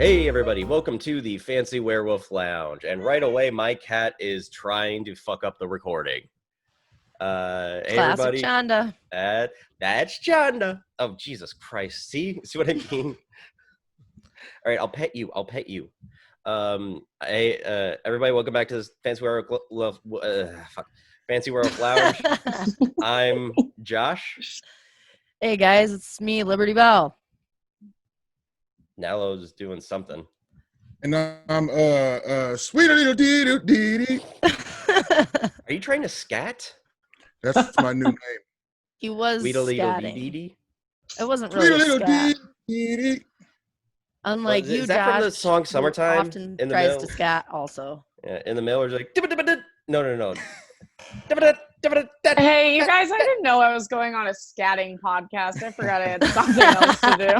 Hey everybody, welcome to the Fancy Werewolf Lounge. And right away, my cat is trying to fuck up the recording. Hey Classic everybody. Chanda. That's Chanda. Oh, Jesus Christ. See what I mean? All right, I'll pet you. Hey, everybody, welcome back to this Fancy Werewolf Lounge. I'm Josh. Hey guys, it's me, Liberty Bell. Nalo's doing something. And I'm sweet little dee dee. Are you trying to scat? That's my new name. He was scatting. It wasn't Sweet really little scat. dee. Unlike you, is that Josh, from the song Summertime? who often tries to scat also. Yeah, in the middle, it's like no. Hey, you guys, I didn't know I was going on a scatting podcast. I forgot I had something else to do.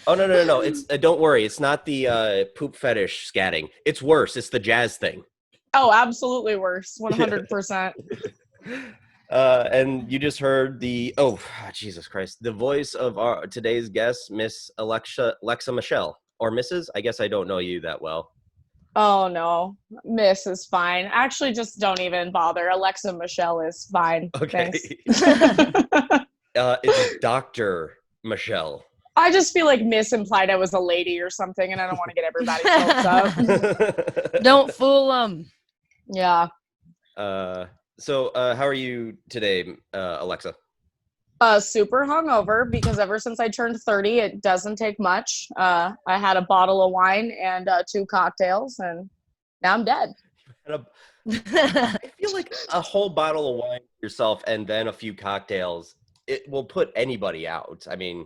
Oh, no. It's don't worry. It's not the poop fetish scatting. It's worse. It's the jazz thing. Oh, absolutely worse. 100%. And you just heard Jesus Christ, the voice of our today's guest, Miss Alexa Michelle, or Mrs. I guess I don't know you that well. Oh, no. Miss is fine. Actually, just don't even bother. Alexa Michelle is fine. Okay. Thanks. It's Dr. Michelle. I just feel like Miss implied I was a lady or something, and I don't want to get everybody's hopes up. Don't fool them. Yeah. So how are you today, Alexa? Super hungover because ever since I turned 30, it doesn't take much. I had a bottle of wine and 2 cocktails, and now I'm dead. I feel like a whole bottle of wine yourself and then a few cocktails, it will put anybody out. I mean,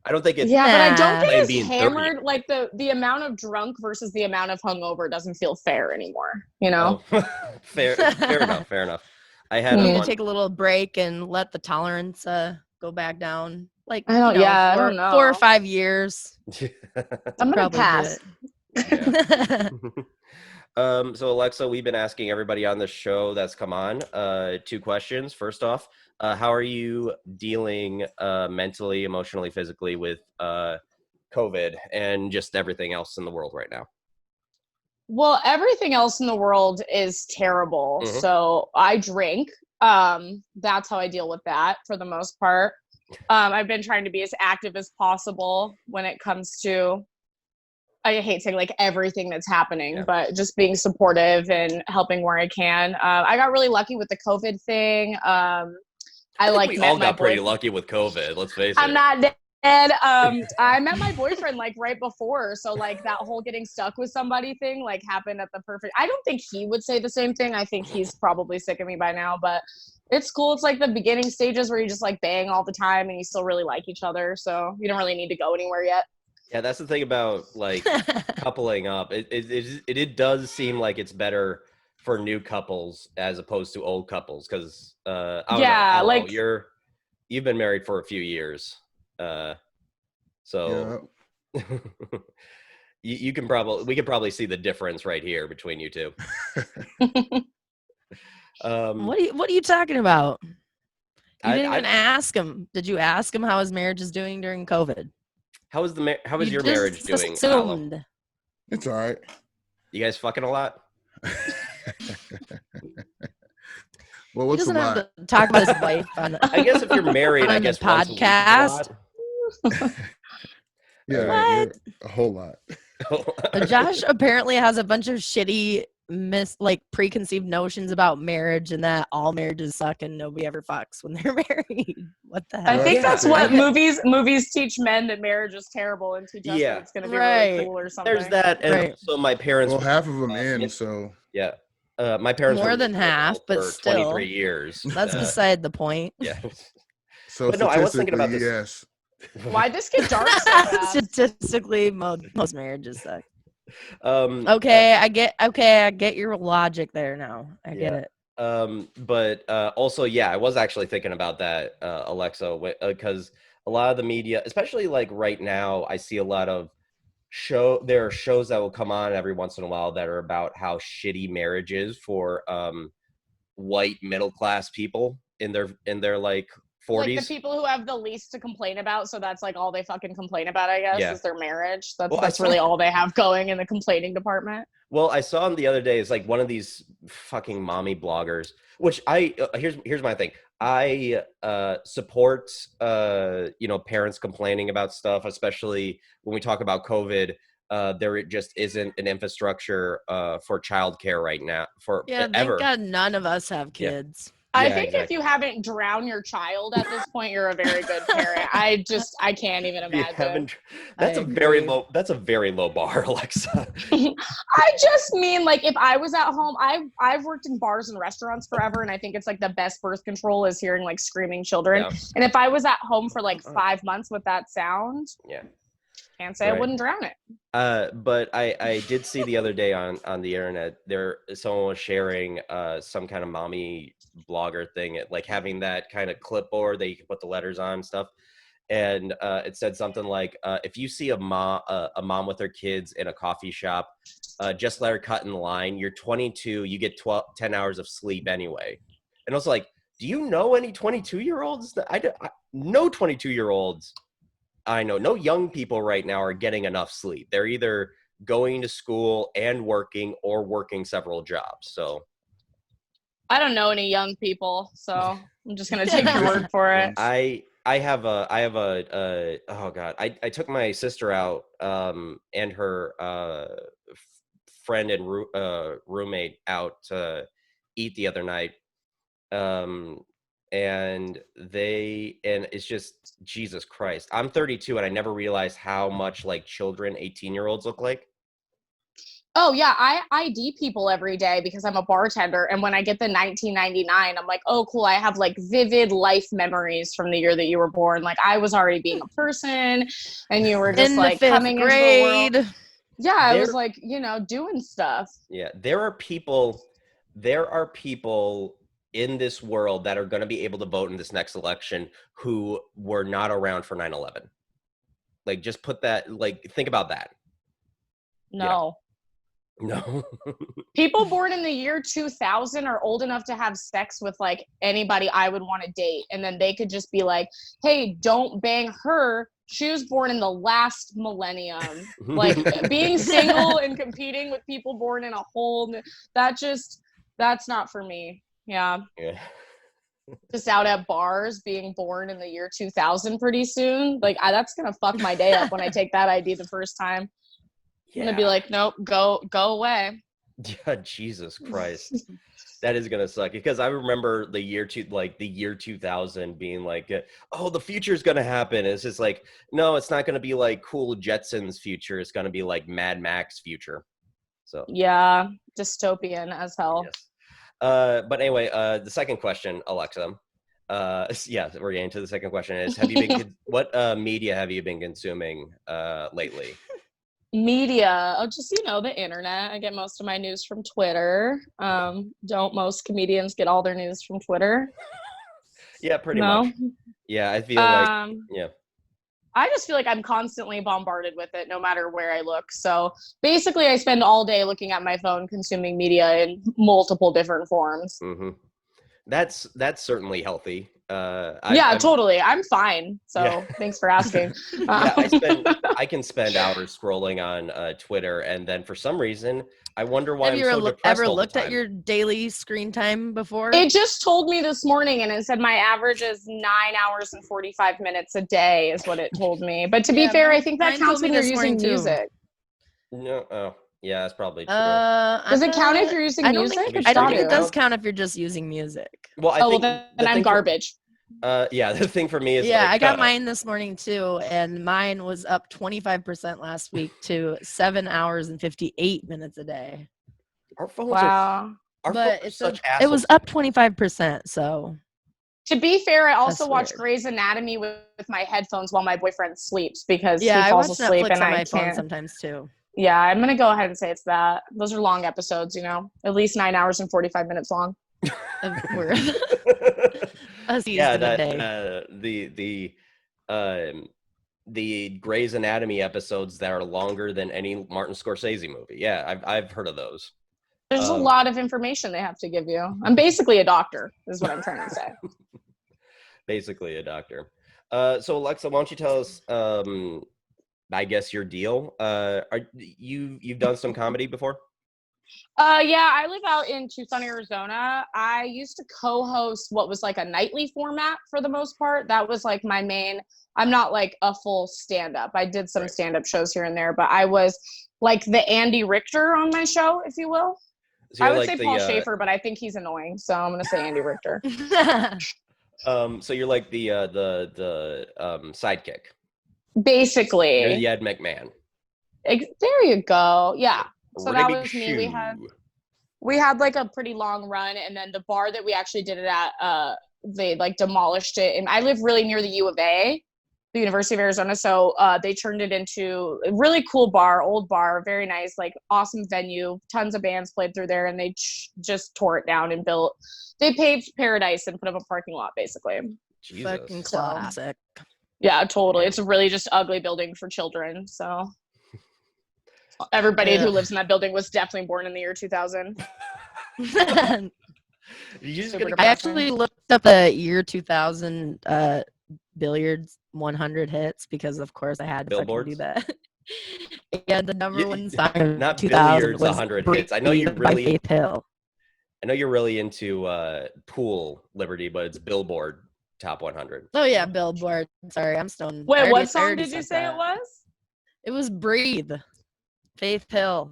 I don't think it's... Yeah, but I don't think being it's hammered. 30. Like, the amount of drunk versus the amount of hungover doesn't feel fair anymore, you know? Oh. Fair enough. I had to take a little break and let the tolerance go back down. Like, I don't know. 4 or 5 years. I'm gonna pass. Yeah. So Alexa, we've been asking everybody on the show that's come on 2 questions. First off, how are you dealing mentally, emotionally, physically with COVID and just everything else in the world right now? Well, everything else in the world is terrible. Mm-hmm. So I drink. That's how I deal with that for the most part. I've been trying to be as active as possible when it comes to, I hate saying like everything that's happening, but just being supportive and helping where I can. I got really lucky with the COVID thing. I think we all got pretty lucky with COVID. Let's face it. I'm not dead. I met my boyfriend like right before, so like that whole getting stuck with somebody thing like happened at the perfect. I don't think he would say the same thing. I think he's probably sick of me by now, but it's cool. It's like the beginning stages where you just like bang all the time and you still really like each other, so you don't really need to go anywhere yet. Yeah, that's the thing about like coupling up. It does seem like it's better for new couples as opposed to old couples because I don't know, you've been married for a few years. So yeah. we can probably see the difference right here between you two. What are you talking about? You didn't even ask him. Did you ask him how his marriage is doing during COVID? How is your marriage doing? Assumed. It's all right. You guys fucking a lot? Well, what's he doesn't have to talk about his wife on I guess if you're married, I guess podcast. Yeah, a whole lot. Josh apparently has a bunch of shitty preconceived notions about marriage and that all marriages suck and nobody ever fucks when they're married. What the hell? I think that's what movies teach men, that marriage is terrible and teach us that it's going to be really cool or something. There's that, and also my parents. Well, half of them in, so yeah. My parents more than half, but for still 23 years. That's beside the point. Yeah. So but no, I was thinking about this. Yes. Why this get dark so fast? Statistically, most marriages suck. I get your logic there now. I get it. But also, I was actually thinking about that, Alexa, because a lot of the media, especially like right now, I see a lot of there are shows that will come on every once in a while that are about how shitty marriage is for white middle class people in their like 40s. Like the people who have the least to complain about, so that's like all they fucking complain about, I guess, Yeah. is their marriage. That's Well, that's really all they have going in the complaining department. Well, I saw him the other day. It's like one of these fucking mommy bloggers, which here's my thing. I support parents complaining about stuff, especially when we talk about COVID. There just isn't an infrastructure for childcare right now Yeah, thank ever. God none of us have Yeah. kids. I Yeah, think exactly. if you haven't drowned your child at this point, you're a very good parent. I can't even If you imagine. haven't, I that's a very agree. low. That's a very low bar, Alexa. I just mean, like, if I was at home, I've worked in bars and restaurants forever, and I think it's like the best birth control is hearing like screaming children. Yeah. And if I was at home for like 5 months with that sound, Yeah. can't say I wouldn't drown it. But I did see the other day on the internet someone was sharing some kind of mommy blogger thing, like having that kind of clipboard that you can put the letters on and stuff, and it said something like if you see a mom with her kids in a coffee shop, just let her cut in line. You're 22, you get 10 hours of sleep anyway. And I was like, do you know any 22-year-olds? No 22-year-olds I know, no young people right now are getting enough sleep. They're either going to school and working or working several jobs. So I don't know any young people, so I'm just gonna take your word for it. I have a oh god, I took my sister out and her friend and roommate out to eat the other night, and it's just Jesus Christ. I'm 32 and I never realized how much like children 18-year-olds look like. Oh yeah, I ID people every day because I'm a bartender, and when I get the 1999, I'm like, oh cool, I have like vivid life memories from the year that you were born. Like I was already being a person, and you were just In like the 5th coming grade. into the world. Yeah, I was like, doing stuff. Yeah, there are people in this world that are going to be able to vote in this next election who were not around for 9/11. Like just put that, like think about that. No. No. People born in the year 2000 are old enough to have sex with like anybody I would want to date, and then they could just be like, hey, don't bang her, she was born in the last millennium. Like being single and competing with people born in a whole that's not for me. Yeah. Just out at bars being born in the year 2000 pretty soon, like that's gonna fuck my day up when I take that ID the first time. I'm gonna be like, nope, go away. Yeah, Jesus Christ. That is gonna suck, because I remember the year 2000 being like, oh, the future's gonna happen. It's just like, no, it's not gonna be like cool Jetsons future. It's gonna be like Mad Max future. So yeah, dystopian as hell. yes. But anyway, the second question, Alexa. Yeah, we're getting to the second question. Is what media have you been consuming lately? Media, just the internet. I get most of my news from Twitter. Don't most comedians get all their news from Twitter? Yeah, pretty much. Yeah, I feel like yeah. I just feel like I'm constantly bombarded with it no matter where I look. So basically I spend all day looking at my phone consuming media in multiple different forms. Mm-hmm. That's certainly healthy. Totally. I'm fine. So Thanks for asking. I can spend hours scrolling on Twitter, and then for some reason, I wonder why Have you ever looked at your daily screen time before? It just told me this morning, and it said my average is 9 hours and 45 minutes a day is what it told me. But to be fair, I think that counts when you're using music. No, oh. Yeah, that's probably true. Does it count if you're using music? I don't think it does count if you're just using music. Well, then I'm garbage. Yeah, the thing for me is I got mine this morning too, and mine was up 25% last week to 7 hours and 58 minutes a day. Our phones it was up 25%. So to be fair, I also watch Grey's Anatomy with my headphones while my boyfriend sleeps because he falls I watch asleep Netflix and on my I phone can't. sometimes too. Yeah, I'm gonna go ahead and say it's that. Those are long episodes, at least 9 hours and 45 minutes long. A season a day. The Grey's Anatomy episodes that are longer than any Martin Scorsese movie. Yeah, I've heard of those. There's a lot of information they have to give you. I'm basically a doctor, is what I'm trying to say. Basically a doctor. So Alexa, why don't you tell us, I guess your deal. You've done some comedy before? Yeah, I live out in Tucson, Arizona. I used to co-host what was like a nightly format for the most part. That was like my main. I'm not like a full stand-up. I did some Right. stand-up shows here and there, but I was like the Andy Richter on my show, if you will. So I you're would like say Paul Schaefer, but I think he's annoying, so I'm gonna say Andy Richter. so you're like the sidekick. You're Basically, the Ed McMahon. there you go. Yeah. So that Ribbit was me. shoe. We had like a pretty long run, and then the bar that we actually did it at, they like demolished it. And I live really near the U of A, the University of Arizona, so they turned it into a really cool bar, old bar, very nice, like awesome venue. Tons of bands played through there, and they just tore it down and built. They paved paradise and put up a parking lot, basically. Jesus. Fucking classic. Yeah, totally. It's a really just ugly building for children. So everybody who lives in that building was definitely born in the year 2000. You just Super gonna I actually looked up the year 2000 billiards 100 hits because, of course, I had to fucking do Billboards? that. And the number You- one song of not 2000 billiards, was 100 hits. I know Breathe you're by really Faith Hill. I know you're really into pool liberty, but it's Billboard Top 100. Oh yeah, Billboard. Sorry, I'm stoned. Wait, I what already song did you said say that. it was? It was Breathe, Faith Hill.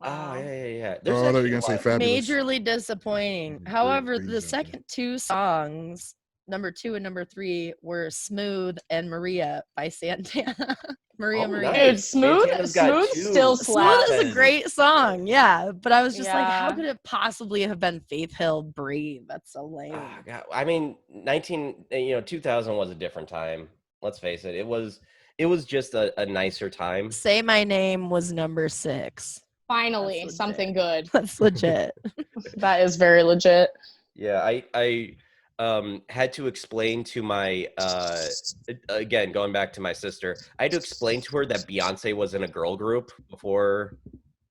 Oh yeah. Oh, I thought you were actually gonna a say lot- fabulous. Majorly disappointing. Breathe, However, breathe, the okay. second two songs, number 2 and number 3, were Smooth and Maria by Santana. Maria. nice. Dude, Smooth Santana's got two still Smooth slaps. is a great song, yeah. But I was just like, how Yeah. could it possibly have been Faith Hill Breathe? That's so lame. Ah, God. I mean, 2000 was a different time. Let's face it. It was just a nicer time. Say My Name was number 6. Finally, That's something legit. good. That's legit. That is very legit. Yeah, I had to explain to my again, going back to my sister, I had to explain to her that Beyonce was in a girl group before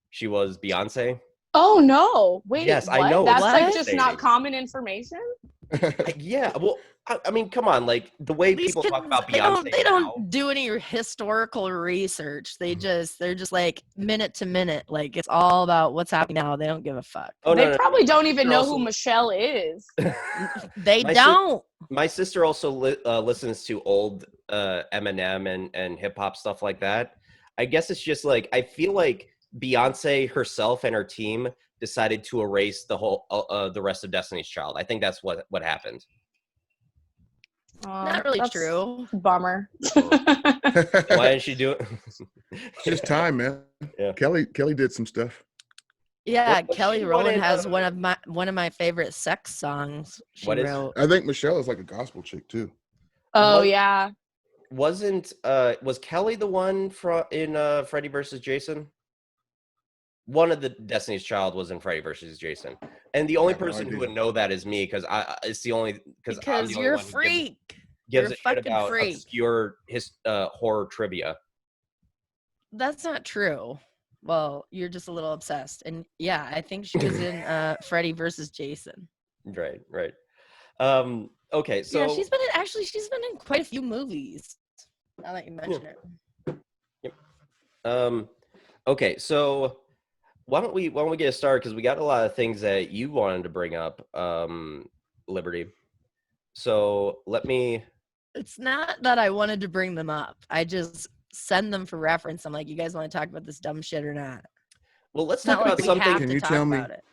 she was Beyonce. Oh no! Wait, Yes, what? I know. That's What? like just Fascinating. not common information. Yeah, well, I mean, come on, like the way These people talk kids, about they Beyonce don't now. do any historical research. They're Mm-hmm. just like minute to minute. Like it's all about what's happening now. They don't give a fuck. Oh, They no, probably don't my even sister know also- who Michelle is. They My don't. My sister also listens to old Eminem and hip hop stuff like that. I guess it's just like I feel like Beyonce herself and her team decided to erase the whole the rest of Destiny's Child. I think that's what happened. Not really That's true. a bummer. Why didn't she do it? It's just time, man. Yeah. Kelly did some stuff. Yeah, What Kelly she Rowland wanted, has one of my favorite sex songs. She What is- wrote. I think Michelle is like a gospel chick too. Oh What- yeah. Was Kelly the one in Freddy versus Jason? One of the Destiny's Child was in Freddy versus Jason, and the only I have no person who idea. would know that is me because it's the only I'm Because the only you're a one who freak. gives You're a a shit fucking about freak. obscure horror trivia. That's not true. Well, you're just a little obsessed. And yeah, I think she was in Freddy versus Jason. Right. Okay, so Yeah, she's been in quite a few movies. Now that you mention it. okay, so why don't we get started because we got a lot of things that you wanted to bring up, Liberty. So let me. It's not that I wanted to bring them up. I just send them for reference. I'm like, you guys want to talk about this dumb shit or not? Well, let's It's not talk like about we something. have Can to you talk tell me- about it.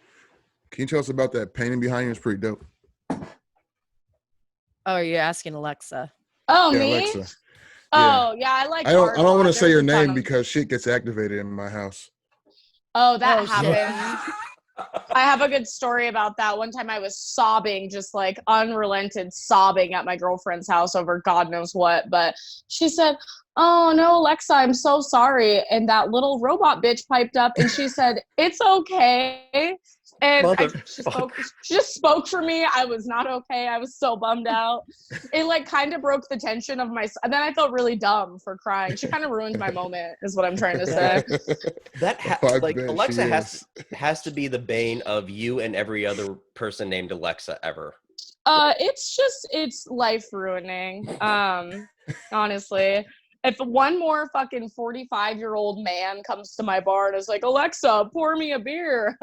Can you tell us about that painting behind you? It's pretty dope. Oh, you're asking Alexa. Oh Yeah, me? Alexa. Oh yeah, I like. I don't art a lot. want to say There's your a ton name of- because shit gets activated in my house. Oh, that Oh, shit. happens. I have a good story about that. One time I was sobbing, just like unrelented sobbing at my girlfriend's house over God knows what. But she said, "Oh no, Alexa, I'm so sorry." And that little robot bitch piped up and she said, "It's okay." And she just spoke for me. I was not okay. I was so bummed out. It like kind of broke the tension of my. And then I felt really dumb for crying. She kind of ruined my moment, is what I'm trying to say. That I like bet Alexa she has to be the bane of you and every other person named Alexa ever. It's life ruining. Honestly. If one more fucking 45-year-old man comes to my bar and is like, Alexa, pour me a beer,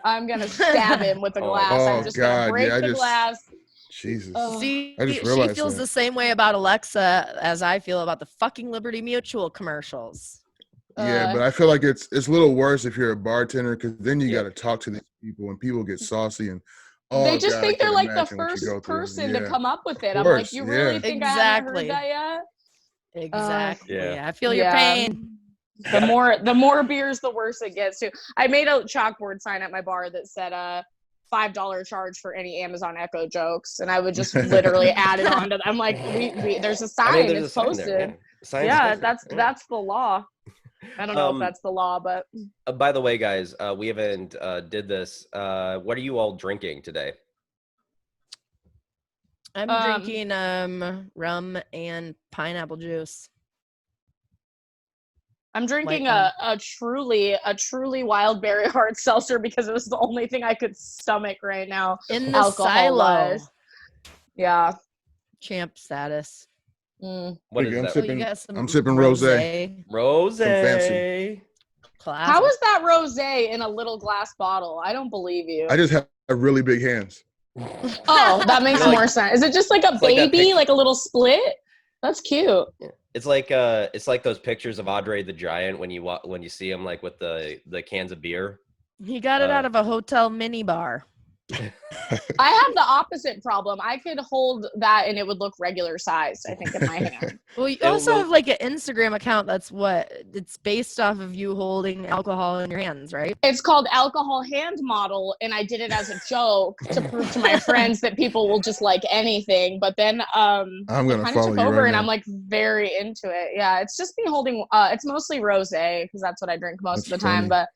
I'm gonna stab him with a glass. I'm just gonna break the glass. Jesus. See, I just she realized feels that. the same way about Alexa as I feel about the fucking Liberty Mutual commercials. Yeah, but I feel like it's a little worse if you're a bartender, because then you Yeah. got to talk to these people and people get saucy and They just God, I think they're can't like the imagine what you first go through. person to Yeah. come up with it. Of I'm like, course, you really yeah. think I haven't heard Exactly. that yet? Exactly. Yeah. I feel your pain. The more beers, the worse it gets too. I made a chalkboard sign at my bar that said $5 charge for any Amazon Echo jokes, and I would just literally add it on to them. I'm like, we there's a sign, I mean, there's it's a sign posted. there. Yeah, Sign Yeah, says it. that's the law. I don't know if that's the law, but By the way, guys, we haven't did this. What are you all drinking today? I'm drinking rum and pineapple juice. I'm drinking White a truly wild berry hard seltzer because it was the only thing I could stomach right now. in the silo. Alcohol-wise. Yeah. Champ status. What is I'm that? sipping- You got some I'm sipping rosé. Rose. fancy. Classic. How is that rosé in a little glass bottle? I don't believe you. I just have really big hands. Oh, that makes You're more like- sense. Is it just like a it's like that baby, picture- like a little split? That's cute. It's like those pictures of Andre the Giant when you see him like with the cans of beer. He got it out of a hotel mini bar. I have the opposite problem. I could hold that and it would look regular size, I think, in my hand. Well, you It also will- have like an Instagram account it's based off of you holding alcohol in your hands, right? It's called Alcohol Hand Model, and I did it as a joke to prove to my friends that people will just like anything. But then I'm gonna kind of follow took you over, right and now. I'm like very into it. Yeah, it's just me holding. It's mostly rosé because that's what I drink most That's of the time. funny. But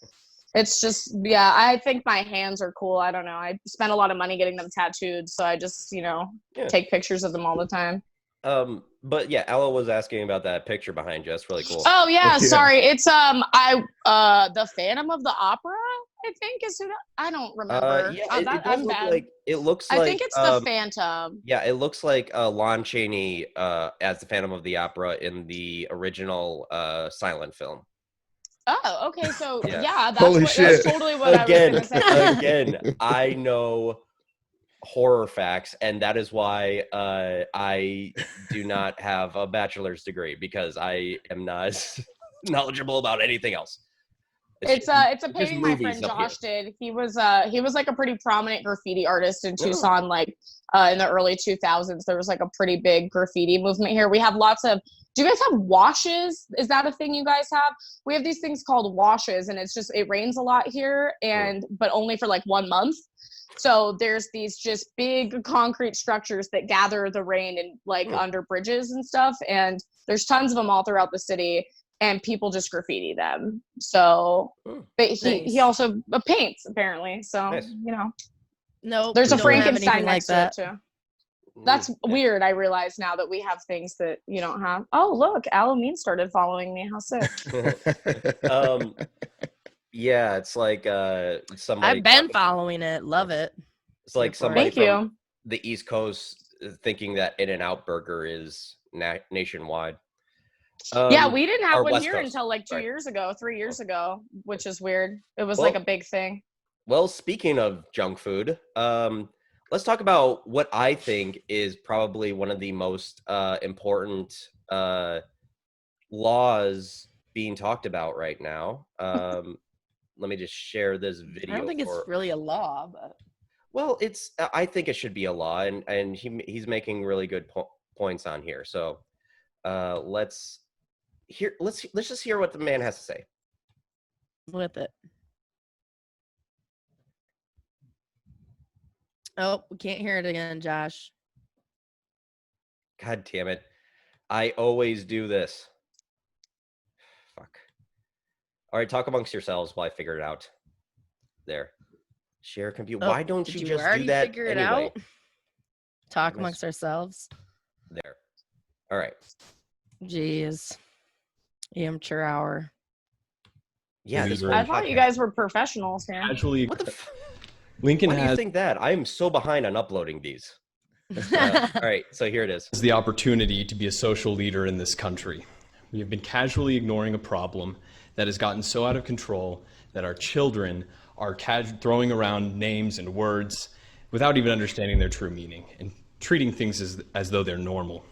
it's just, yeah, I think my hands are cool. I don't know. I spent a lot of money getting them tattooed, so I just, Yeah. take pictures of them all the time. But yeah, Ella was asking about that picture behind you. That's really cool. Oh yeah, Yeah. sorry. It's the Phantom of the Opera, I think is who I don't remember. Yeah, it does I'm look bad. like it looks I like think it's the Phantom. Yeah, it looks like Lon Chaney as the Phantom of the Opera in the original silent film. Oh, okay. So Yeah. yeah, Holy that's shit. totally what I was gonna say. Again, I know horror facts, and that is why I do not have a bachelor's degree, because I am not knowledgeable about anything else. It's a painting my movies friend up here. Josh did. He was like a pretty prominent graffiti artist in Tucson, like in the early 2000s. There was like a pretty big graffiti movement here. We have lots of. Do you guys have washes? Is that a thing you guys have? We have these things called washes, and it rains a lot here, but only for like 1 month. So there's these just big concrete structures that gather the rain and like under bridges and stuff, and there's tons of them all throughout the city. And people just graffiti them. So, but he also paints apparently. So Nice. No, there's a don't have Frankenstein anything next to it too. That's weird. I realize now that we have things that you don't have. Oh look, Alameen started following me. How sick. Yeah, it's like somebody. I've been following it. Love it. It's like somebody Thank from you. the East Coast thinking that In-N-Out Burger is nationwide. Yeah, we didn't have or one West here Coast, until like 3 years ago, which is weird. It was Well- like a big thing. Well, speaking of junk food, let's talk about what I think is probably one of the most important laws being talked about right now. Let me just share this video. I don't think it's really a law, but Well, I think it should be a law, and he's making really good points on here. So let's just hear what the man has to say. with it. Oh, we can't hear it again, Josh. God damn it. I always do this. Fuck. All right, talk amongst yourselves while I figure it out. There. Share computer. Oh, Why don't did you you just already do that figure it anyway? out? Talk Miss- amongst ourselves. There. All right. Jeez. Amateur hour. Yeah, These this are- I thought you guys were professionals here. Actually, What the Lincoln Why do you has think that? I am so behind on uploading these. All right, so here it is. The opportunity to be a social leader in this country. We have been casually ignoring a problem that has gotten so out of control that our children are throwing around names and words without even understanding their true meaning and treating things as though they're normal.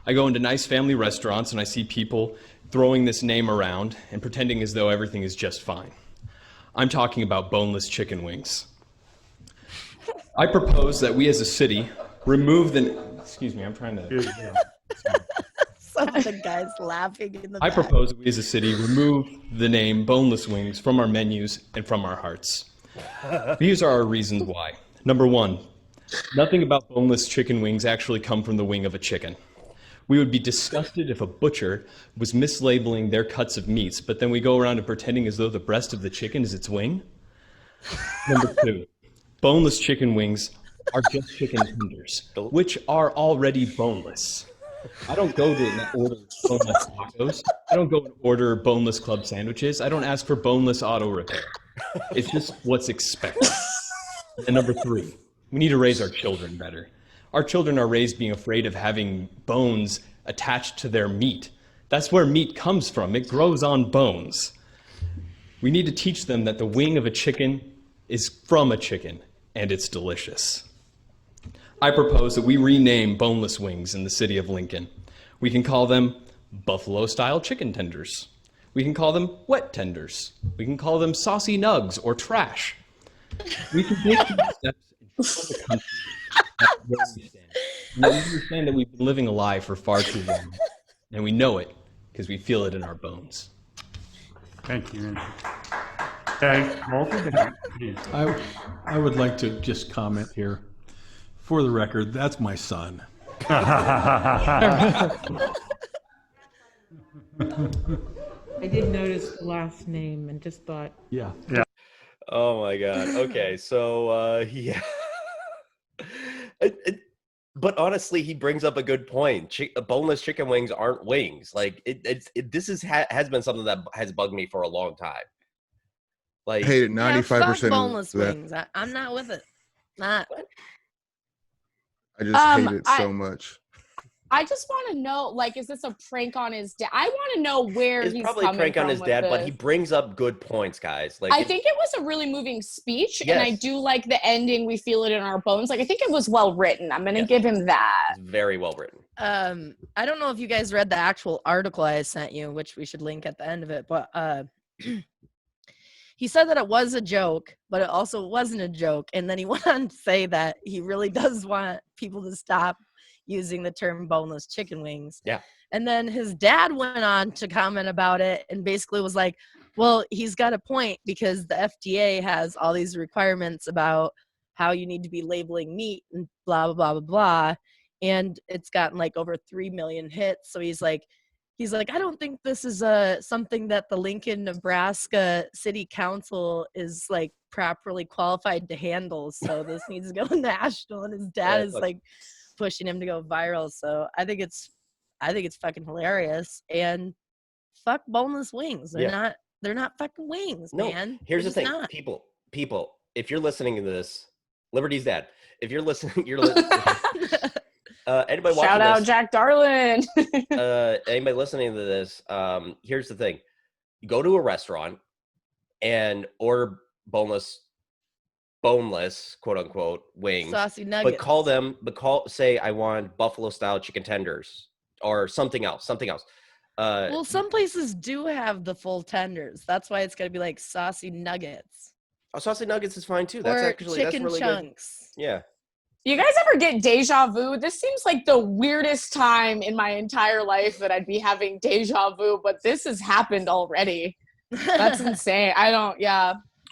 I go into nice family restaurants and I see people throwing this name around and pretending as though everything is just fine. I'm talking about boneless chicken wings. I propose that we as a city remove the, excuse me, I'm trying to, Some of the guys laughing in the I back. propose that we as a city remove the name boneless wings from our menus and from our hearts. These are our reasons why. Number one, nothing about boneless chicken wings actually come from the wing of a chicken. We would be disgusted if a butcher was mislabeling their cuts of meats, but then we go around and pretending as though the breast of the chicken is its wing. Number two, boneless chicken wings are just chicken tenders, which are already boneless. I don't go to order boneless tacos. I don't go and order boneless club sandwiches. I don't ask for boneless auto repair. It's just what's expected. And number three, we need to raise our children better. Our children are raised being afraid of having bones attached to their meat. That's where meat comes from. It grows on bones. We need to teach them that the wing of a chicken is from a chicken, and it's delicious. I propose that we rename boneless wings in the city of Lincoln. We can call them buffalo-style chicken tenders. We can call them wet tenders. We can call them saucy nugs or trash. We can take these steps and show the country where we stand. And that we understand that we've been living a lie for far too long. And we know it because we feel it in our bones. Thank you. Okay, Walter, please. I would like to just comment here. For the record, that's my son. I did notice the last name and just thought, Yeah. Oh my god. Okay, so yeah. But honestly, he brings up a good point. Boneless chicken wings aren't wings. Like this has been something that has bugged me for a long time. Like, Hated Yeah, 95% fuck boneless of that. wings. I'm not with it. Not. I just hate it so I- much. I just want to know, like, is this a prank on his dad? I want to know where it's he's probably a coming prank on from his with dad, but this. he brings up good points, guys. Like, I think it was a really moving speech, and I Yes. do like the ending. We feel it in our bones. Like, I think it was well written. I'm gonna Yes. give him that. it's very well written. I don't know if you guys read the actual article I sent you, which we should link at the end of it, but he said that it was a joke, but it also wasn't a joke. And then he went on to say that he really does want people to stop using the term boneless chicken wings. Yeah. And then his dad went on to comment about it and basically was like, well, he's got a point because the FDA has all these requirements about how you need to be labeling meat and blah, blah, blah, blah, blah. And it's gotten like over 3 million hits. So he's like, I don't think this is something that the Lincoln, Nebraska City Council is like properly qualified to handle. So this needs to go national. And his dad is look. like pushing him to go viral. So I think it's fucking hilarious. And fuck boneless wings. They're not fucking wings, No, man. here's the They're thing, just not. people. If you're listening to this, Liberty's dad. If you're listening, you're listening. Anybody watching Shout out this, Jack Darlin. anybody listening to this, here's the thing. You go to a restaurant and order boneless quote unquote wings, Saucy nuggets. say I want buffalo style chicken tenders or something else. Well, some places do have the full tenders. That's why it's got to be like saucy nuggets Saucy nuggets is fine too. That's or actually that's chicken really chunks. good. Yeah. You guys ever get deja vu? This seems like the weirdest time in my entire life that I'd be having deja vu, but this has happened already. That's insane.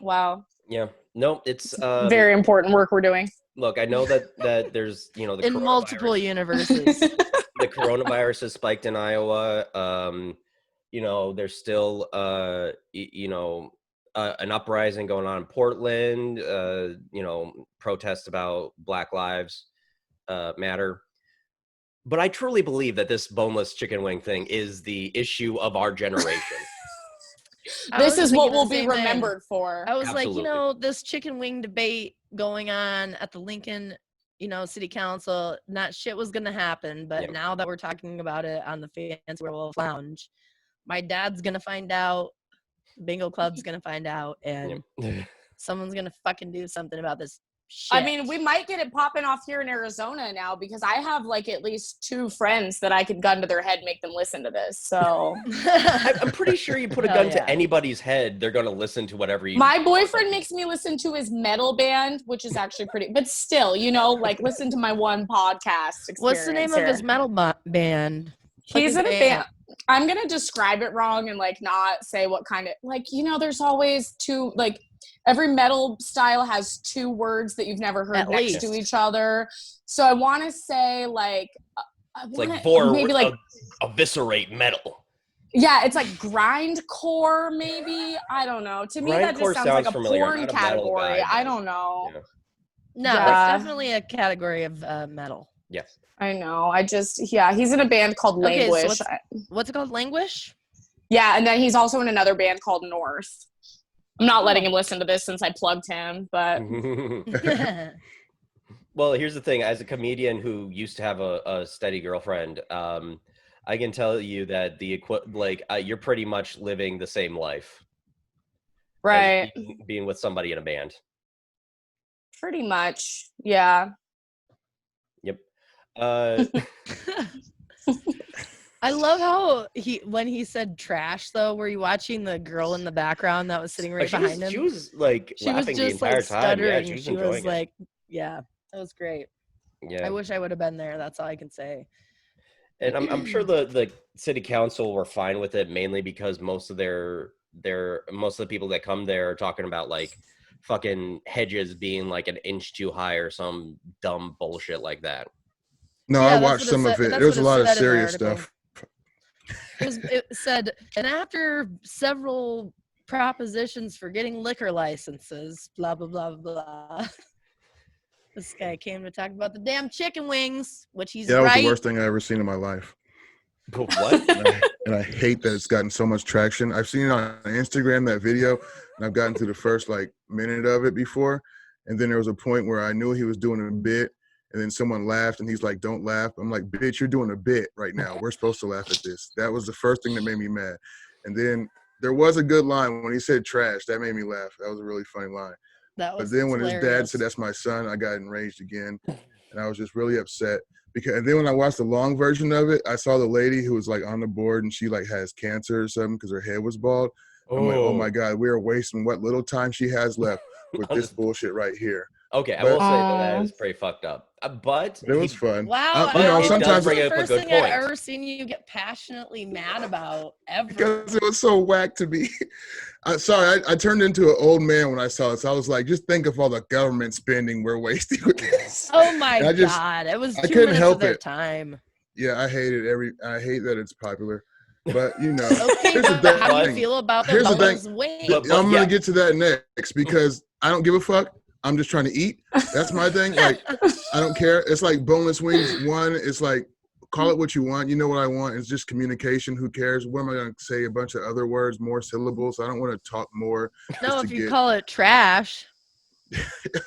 Wow. Yeah. No, it's Very important work we're doing. look, I know that there's, the in multiple coronavirus. universes. The coronavirus has spiked in Iowa. There's still an uprising going on in Portland, protests about Black Lives Matter. But I truly believe that this boneless chicken wing thing is the issue of our generation. This is what thinking we'll the be same thing. remembered for. I was Absolutely. like, this chicken wing debate going on at the Lincoln city council, not shit was gonna happen. But Yep. now that we're talking about it on the Fancy Werewolf Lounge, my dad's gonna find out, bingo club's gonna find out, and Yep. someone's gonna fucking do something about this shit. I mean, we might get it popping off here in Arizona now because I have like at least 2 friends that I could gun to their head, make them listen to this. So I'm pretty sure you put a Hell gun yeah. to anybody's head, they're gonna listen to whatever you. my boyfriend makes me listen to his metal band, which is actually pretty, but still, like listen to my one podcast experience. What's the name of his metal band? He's in a Fucking band. I'm gonna describe it wrong and like not say what kind of there's always 2 like every metal style has 2 words that you've never heard At next least. to each other. So I want to say like It's like vor maybe like eviscerate metal. yeah, it's like grindcore maybe. I don't know. To me that Grindcore just sounds like sounds a familiar. I'm porn not a metal category. guy, I but, don't know. Yeah. No, Yeah. it's definitely a category of metal. Yes. I know. He's in a band called Okay, so Languish. what's it called? Languish? Yeah, and then he's also in another band called North. I'm not letting him listen to this since I plugged him, but Well, here's the thing. As a comedian who used to have a steady girlfriend, I can tell you that you're pretty much living the same life. as right. being with somebody in a band. Pretty much. Yeah. Yep. I love how when he said trash though, were you watching the girl in the background that was sitting right behind him? She was like She was laughing the just entire like time. stuttering. Yeah, she was enjoying it. like, yeah, that was great. Yeah. I wish I would have been there. That's all I can say. And I'm sure the city council were fine with it, mainly because most of most of the people that come there are talking about like fucking hedges being like an inch too high or some dumb bullshit like that. No, Yeah, I that's watched what it some said- of it. that's There was a what it lot of said in the serious article. stuff. It said, and after several propositions for getting liquor licenses, blah blah blah blah. This guy came to talk about the damn chicken wings, which he's Yeah, that was right. the worst thing I ever seen in my life. What? And I hate that it's gotten so much traction. I've seen it on Instagram, that video, and I've gotten to the first like minute of it before. And then there was a point where I knew he was doing a bit, and then someone laughed, and he's like, "Don't laugh." I'm like, "Bitch, you're doing a bit right now. We're supposed to laugh at this." That was the first thing that made me mad. And then there was a good line when he said trash. That made me laugh. That was a really funny line. That was But then when his hilarious. dad said, "That's my son," I got enraged again. And I was just really upset. And then when I watched the long version of it, I saw the lady who was like on the board and she like has cancer or something because her head was bald. I'm like, oh my God, we are wasting what little time she has left with this bullshit right here. Okay, I But- will say that is pretty fucked up. But It was fun. Wow, You know, I think sometimes that's bring the up a first good thing I've point. ever seen you get passionately mad about ever. Because it was so whack to me. I turned into an old man when I saw this. I was like, just think of all the government spending we're wasting with this. Oh my And I just- God, it was I 2 couldn't minutes help of their it. time. Yeah, I hate it. I hate that it's popular. But, you know, Okay, here's the but how do you thing. feel about the Here's the boneless wings? But I'm yeah. gonna get to that next because I don't give a fuck. I'm just trying to eat. That's my thing. Like, I don't care. It's like boneless wings. One, it's like, call it what you want. You know what I want. It's just communication. Who cares? What am I gonna say? A bunch of other words, more syllables. I don't want to talk more. No, just if to you get- call it trash,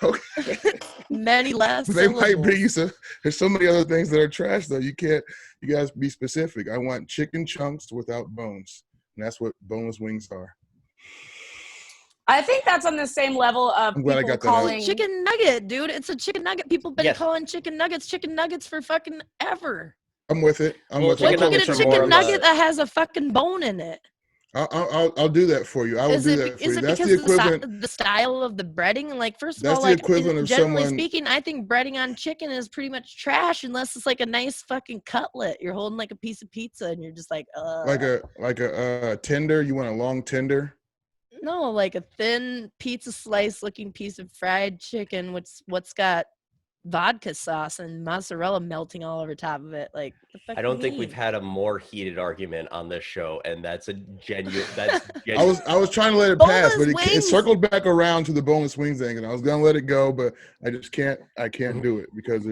Okay. many less They might syllables. be. So there's so many other things that are trash though. You guys be specific. I want chicken chunks without bones. And that's what boneless wings are. I think that's on the same level of I'm glad I people got that out. calling Chicken nugget, dude. It's a chicken nugget. People been Yes. calling chicken nuggets for fucking ever. I'm with it. I'm Well, with When it. chicken you I'll get a nuggets are more chicken of a- nugget that has a fucking bone in it, I'll do that for you. I will is do it that for is you. it That's because the equivalent. of the style of the breading? Like, first of That's all, the like equivalent of generally someone- speaking, I think breading on chicken is pretty much trash unless it's like a nice fucking cutlet. You're holding like a piece of pizza and you're just like, Like a tender. You want a long tender? no, like a thin pizza slice looking piece of fried chicken, what's got vodka sauce and mozzarella melting all over top of it. Like, the fuck I don't think you we've mean? had a more heated argument on this show, and that's a genuine. That's I genuine. was trying to let it pass, but Boneless it wings. circled back around to the boneless wings thing, and I was gonna let it go, but I just can't. I can't do it because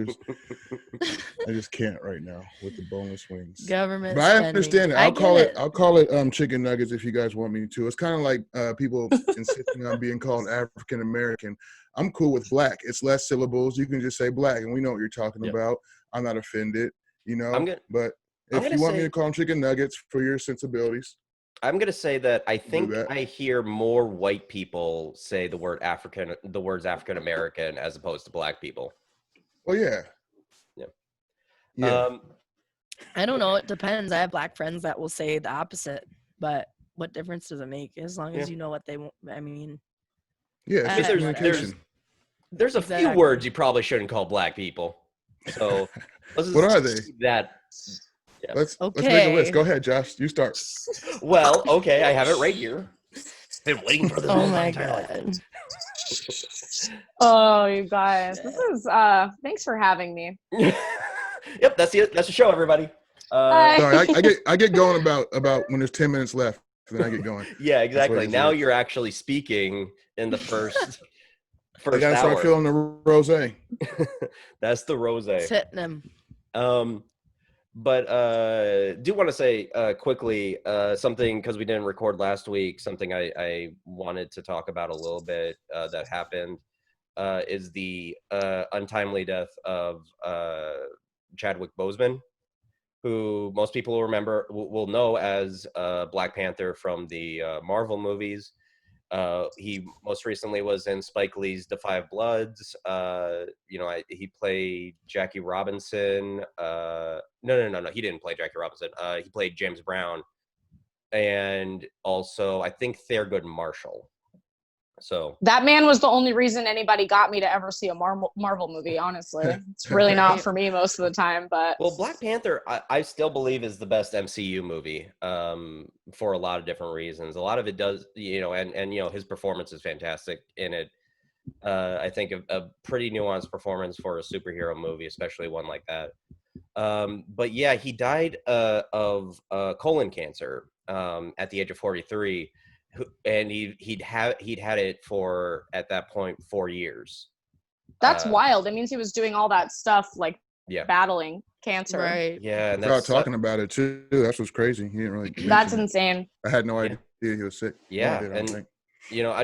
I just can't right now with the boneless wings. Government But I spending. understand it. I I'll get call it. it. I'll call it chicken nuggets if you guys want me to. It's kind of like people insisting on being called African American. I'm cool with black. It's less syllables. You can just say black, and we know what you're talking Yep. about. I'm not offended, I'm gonna- but I'm if gonna you want me say- to call them chicken nuggets for your sensibilities, I'm gonna say that I think that. I hear more white people say the words African American as opposed to black people. well, yeah. Yeah. Yeah. I don't know. It depends. I have black friends that will say the opposite, but what difference does it make? As long as Yeah. you know what they want. I mean, Yeah, it's just there's- communication. There's a Exactly. few words you probably shouldn't call black people. So let's What just are they? keep that. Let's make a list. Okay. Go ahead, Josh. You start. Well, okay, I have it right here. Been waiting for this. oh whole my entire life. god. Oh, you guys, this is thanks for having me. Yep, that's the show, everybody. Bye. Sorry, I get going about when there's 10 minutes left. Then I get going. Yeah, exactly. it Now is. you're actually speaking in the first I gotta hour. start feeling the rosé. That's the rose. It's hitting him. But do want to say quickly something, because we didn't record last week, something I wanted to talk about a little bit that happened is the untimely death of Chadwick Boseman, who most people will know as Black Panther from the Marvel movies. He most recently was in Spike Lee's *The Five Bloods*. He played Jackie Robinson. No, he didn't play Jackie Robinson. He played James Brown, and also I think Thurgood Marshall. So That man was the only reason anybody got me to ever see a Marvel movie, honestly. It's really not for me most of the time, but well, Black Panther, I still believe is the best MCU movie for a lot of different reasons. A lot of it does, and his performance is fantastic in it. I think a pretty nuanced performance for a superhero movie, especially one like that. But yeah, he died of colon cancer at the age of 43. And he'd had it for, at that point, 4 years. that's wild. It means he was doing all that stuff, like battling cancer. Right. Yeah, and Without that's talking about it too. That's what's crazy. He didn't really. That's mention it. insane. I had no idea he was sick. No Yeah, idea, I don't think.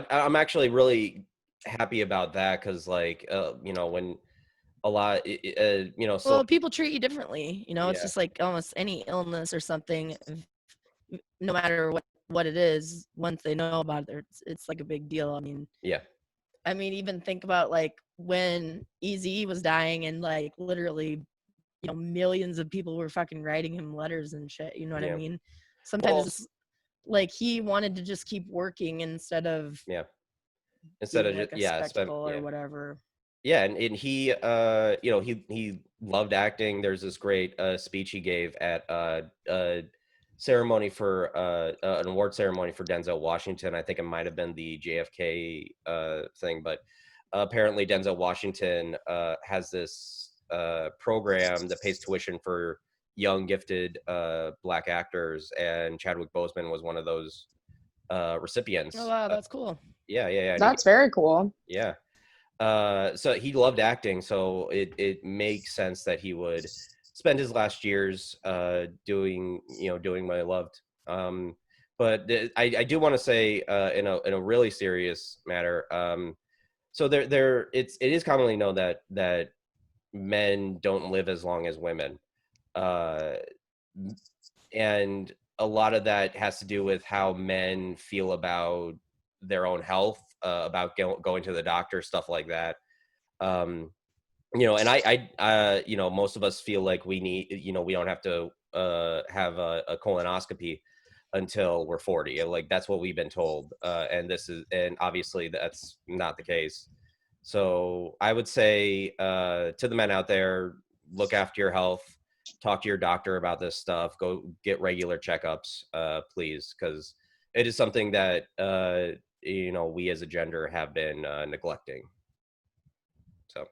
I'm actually really happy about that, because when a lot so Well, people treat you differently. It's Yeah. just like almost any illness or something. No matter what it is, once they know about it, it's like a big deal. I mean, even think about like when Eazy was dying, and like literally, millions of people were fucking writing him letters and shit. You know what I Yeah. mean? Sometimes Well- it's like he wanted to just keep working instead of being like just a spectacle or whatever. Yeah, and he he loved acting. There's this great speech he gave at ceremony for an award ceremony for Denzel Washington. I think it might have been the JFK thing, but apparently Denzel Washington has this program that pays tuition for young gifted Black actors, and Chadwick Boseman was one of those recipients. Oh wow, that's cool. Yeah. That's very cool. Yeah. So he loved acting, so it makes sense that he would spend his last years doing what he loved. But I do want to say in a really serious matter. So it is commonly known that men don't live as long as women, and a lot of that has to do with how men feel about their own health, about going to the doctor, stuff like that. And I most of us feel like we need, we don't have to have a colonoscopy until we're 40. Like that's what we've been told. And obviously that's not the case. So I would say to the men out there, look after your health, talk to your doctor about this stuff, go get regular checkups, please. 'Cause it is something that, we as a gender have been neglecting. So.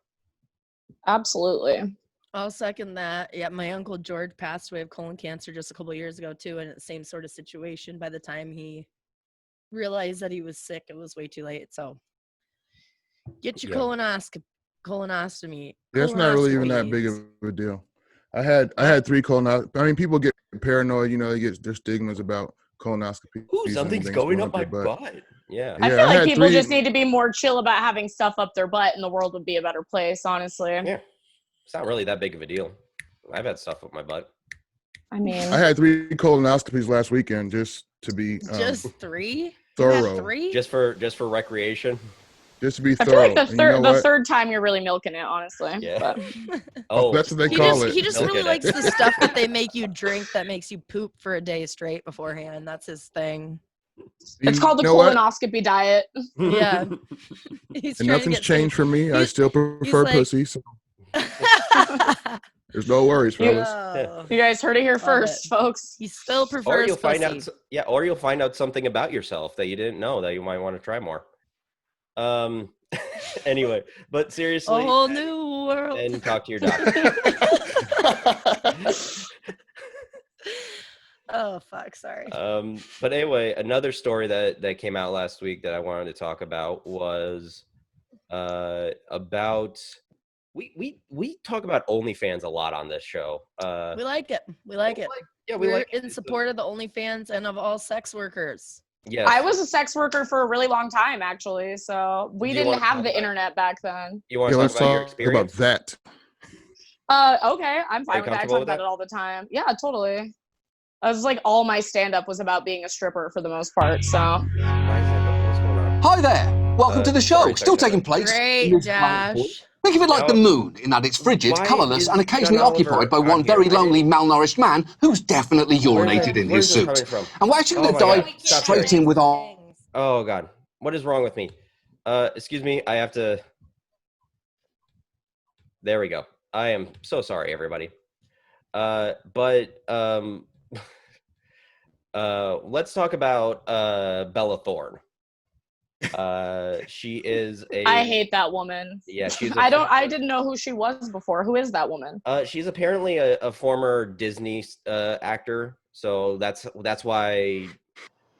Absolutely. I'll second that. Yeah, my uncle George passed away of colon cancer just a couple of years ago too, and it's the same sort of situation. By the time he realized that he was sick, it was way too late. So get your colonoscopy. Yeah, it's not really even that big of a deal. I had 3 colonoscopies. I mean, people get paranoid. They get their stigmas about colonoscopy. Ooh, something's going up my butt. Yeah. I Yeah, feel I like had people three- just need to be more chill about having stuff up their butt, and the world would be a better place. Honestly, Yeah. It's not really that big of a deal. I've had stuff up my butt. I mean, I had 3 colonoscopies last weekend just to be Just 3? You thorough. had 3? Just for recreation. Just to be I feel like thorough. the And you know the what? third time you're really milking it, honestly. Yeah. But Oh, that's what they call it. He just Milk really it. likes the stuff that they make you drink that makes you poop for a day straight beforehand. That's his thing. it's called the know what? colonoscopy diet. Yeah. He's And trying nothing's to get changed for me. I he's- still prefer like- pussy. So there's no worries, fellas. Oh, You guys heard it here Love first, it. folks. he still or prefers you'll find pussy. out or you'll find out something about yourself that you didn't know that you might want to try more. Anyway, but A seriously, whole new world. and talk to your doctor. Oh fuck, sorry. But anyway, another story that came out last week that I wanted to talk about was about we talk about OnlyFans a lot on this show. We like it. We like it. Yeah, we We're like in support of the OnlyFans and of all sex workers. Yes. I was a sex worker for a really long time, actually. So we Do you didn't wanna have talk the about- internet back then. You want Yeah, to let's talk about your talk about experience? that. Okay, I'm fine with that. I comfortable talk with about that? it all the time. Yeah, totally. I was like, all my stand-up was about being a stripper for the most part. So Why is that? What's going on? Hi there. Welcome to the show. sorry, Still sorry, taking place. Great, in this planet Earth. Josh. Think of it like the Now, moon, in that it's frigid, why colourless, is and occasionally John Oliver occupied by on one here? very I didn't- lonely, malnourished man who's definitely urinated in Where's his this suit. coming from? And we're actually Oh going my to God. dive Stop straight sharing. in with our... Oh God, what is wrong with me? Excuse me, I have to. There we go. I am so sorry, everybody. Let's talk about Bella Thorne. She is a. I hate that woman. Yeah, she's. I didn't know who she was before. Who is that woman? She's apparently a former Disney actor, so that's why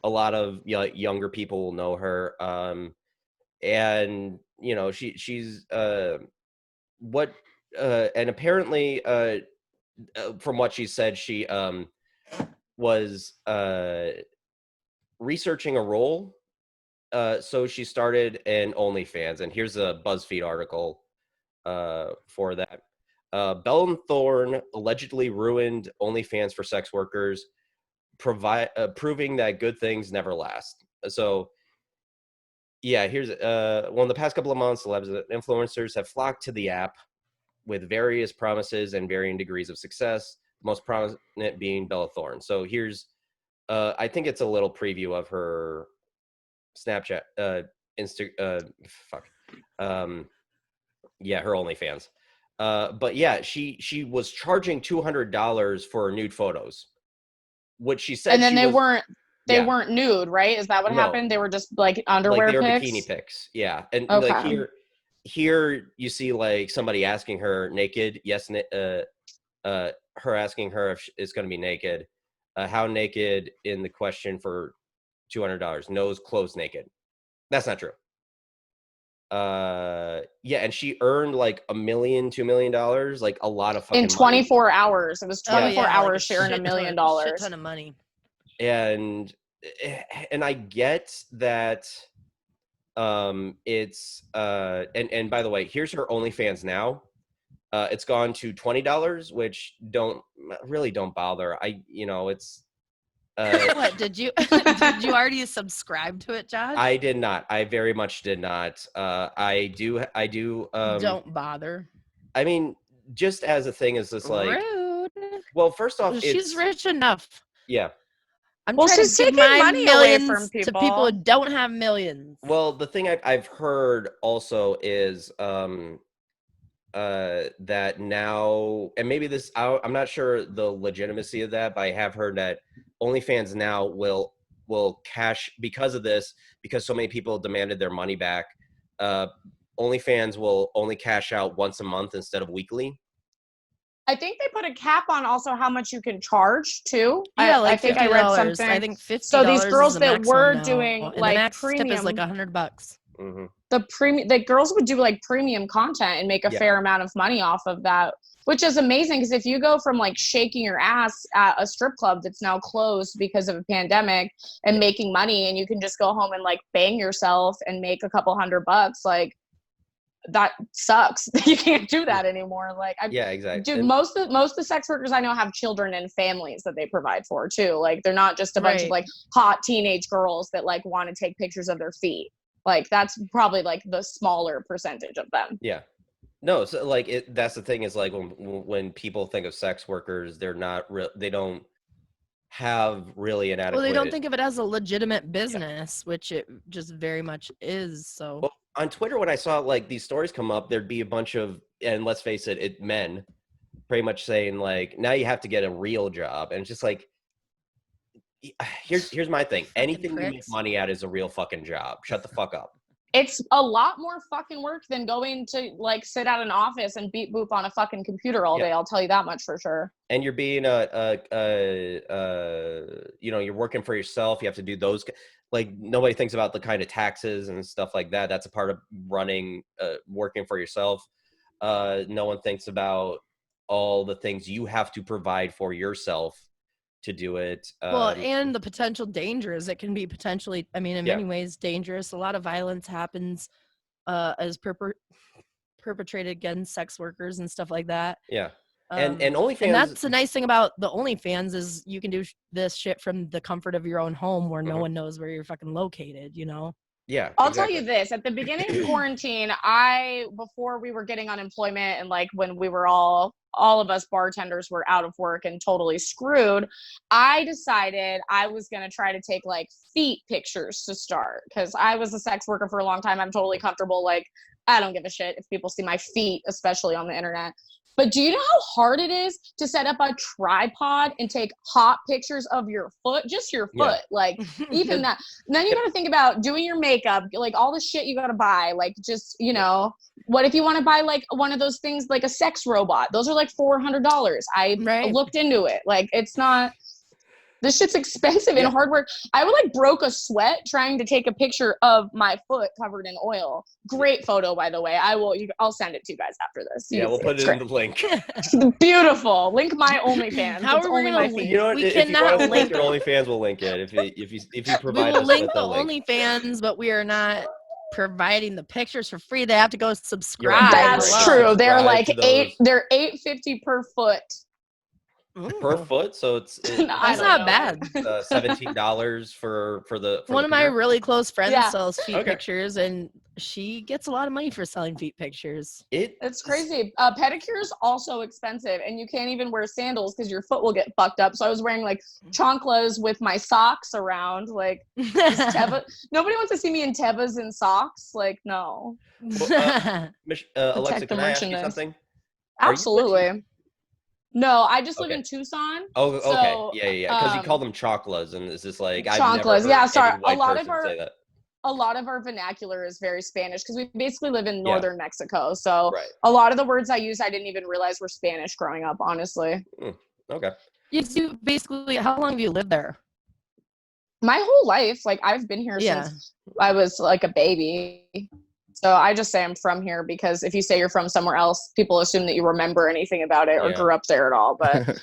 a lot of younger people will know her. And you know she's what and apparently from what she said, she was researching a role. So she started an OnlyFans, and here's a BuzzFeed article for that. Bella Thorne allegedly ruined OnlyFans for sex workers, proving that good things never last. So, yeah, here's well, in the past couple of months, celebs and influencers have flocked to the app with various promises and varying degrees of success. The most prominent being Bella Thorne. So here's, I think it's a little preview of her Snapchat, her OnlyFans. But yeah, she was charging $200 for nude photos, which she said. And then they weren't nude, right? Is that what No. happened? They were just like underwear like they were pics? bikini pics. Yeah, and Okay. like here you see like somebody asking her naked. Yes, her asking her if it's going to be naked. How naked in the question for $200? Nose closed naked. That's not true. Yeah, and she earned like $1 million, $2 million, like a lot of fucking In 24 hours. It was Oh, 24 yeah, hours. like She earned $1 million. Shit ton of money. and I get that it's and by the way, here's her OnlyFans now. It's gone to $20, which don't bother. It's What did you already subscribe to it, Josh? I did not. I very much did not. I do Don't bother. I mean, just as a thing, is this like, Rude. well, first off, She's rich enough. Yeah. I'm Well, trying she's to give taking my money away millions from to people who people. don't have millions. Well, the thing I've heard also is that now, and maybe this, I'm not sure the legitimacy of that, but I have heard that OnlyFans now will cash because of this, because so many people demanded their money back. OnlyFans will only cash out once a month instead of weekly. I think they put a cap on also how much you can charge too. Yeah, I like think I read $50. something. I think $50. So these girls is the that maximum were now, doing and like the max premium, tip is like $100. Mm-hmm. the girls would do like premium content and make a Yeah. fair amount of money off of that. Which is amazing because if you go from like shaking your ass at a strip club that's now closed because of a pandemic and making money, and you can just go home and like bang yourself and make a couple $100, like that sucks. You can't do that anymore. Like, exactly. Dude, most of the sex workers I know have children and families that they provide for too. Like, they're not just a bunch of like hot teenage girls that like want to take pictures of their feet. Like, that's probably like the smaller percentage of them. Yeah. No, so like that's the thing is like when people think of sex workers, they're not they don't have really an adequate. Well, they don't think of it as a legitimate business, which it just very much is. So well, on Twitter, when I saw like these stories come up, there'd be a bunch of, and let's face it, men pretty much saying like, now you have to get a real job, and it's just like, here's my thing: anything you make money at is a real fucking job. Shut the fuck up. It's a lot more fucking work than going to like sit at an office and beat boop on a fucking computer all day. I'll tell you that much for sure. And you're being you're working for yourself. You have to do those. Like, nobody thinks about the kind of taxes and stuff like that. That's a part of running, working for yourself. No one thinks about all the things you have to provide for yourself to do it. Well, and the potential dangers. It can be potentially, I mean, in many ways dangerous. A lot of violence happens as perpetrated against sex workers and stuff like that. Yeah. And OnlyFans, and that's the nice thing about the OnlyFans is you can do this shit from the comfort of your own home where no one knows where you're fucking located, you know? Yeah. I'll tell you this, at the beginning of quarantine, before we were getting unemployment and like when we were all of us bartenders were out of work and totally screwed, I decided I was going to try to take like feet pictures to start because I was a sex worker for a long time. I'm totally comfortable. Like, I don't give a shit if people see my feet, especially on the internet. But do you know how hard it is to set up a tripod and take hot pictures of your foot, just your foot? Like, even that. And then you got to think about doing your makeup, like all the shit you got to buy. Like, just, you know, what if you want to buy like one of those things, like a sex robot? Those are like $400. I looked into it. Like, it's not. This shit's expensive and hard work. I would like broke a sweat trying to take a picture of my foot covered in oil. Great photo, by the way. I'll send it to you guys after this. We'll put it in the link. Beautiful. Link my OnlyFans. How are we gonna link? You know what? We if cannot you want link your OnlyFans, we'll link it. If you provide we will us link with the a link. OnlyFans, but we are not providing the pictures for free. They have to go subscribe. That's true. They're like they're $8.50 per foot. Per foot, so it's that's not bad. $17 for the. One of my really close friends sells feet pictures, and she gets a lot of money for selling feet pictures. It's crazy. Pedicures also expensive, and you can't even wear sandals because your foot will get fucked up. So I was wearing like chanclas with my socks around. Like, nobody wants to see me in Tevas and socks. Like, no. Well, Alexa, can I ask you something? Absolutely. No, I just live in Tucson. Oh, okay. Yeah. Because you call them choclas, and it's just like choclas. Yeah, sorry. A lot of our vernacular is very Spanish because we basically live in northern Mexico. So a lot of the words I use, I didn't even realize were Spanish growing up. Honestly. Okay. You basically, how long have you lived there? My whole life. Like, I've been here since I was like a baby. So I just say I'm from here because if you say you're from somewhere else, people assume that you remember anything about it or grew up there at all. But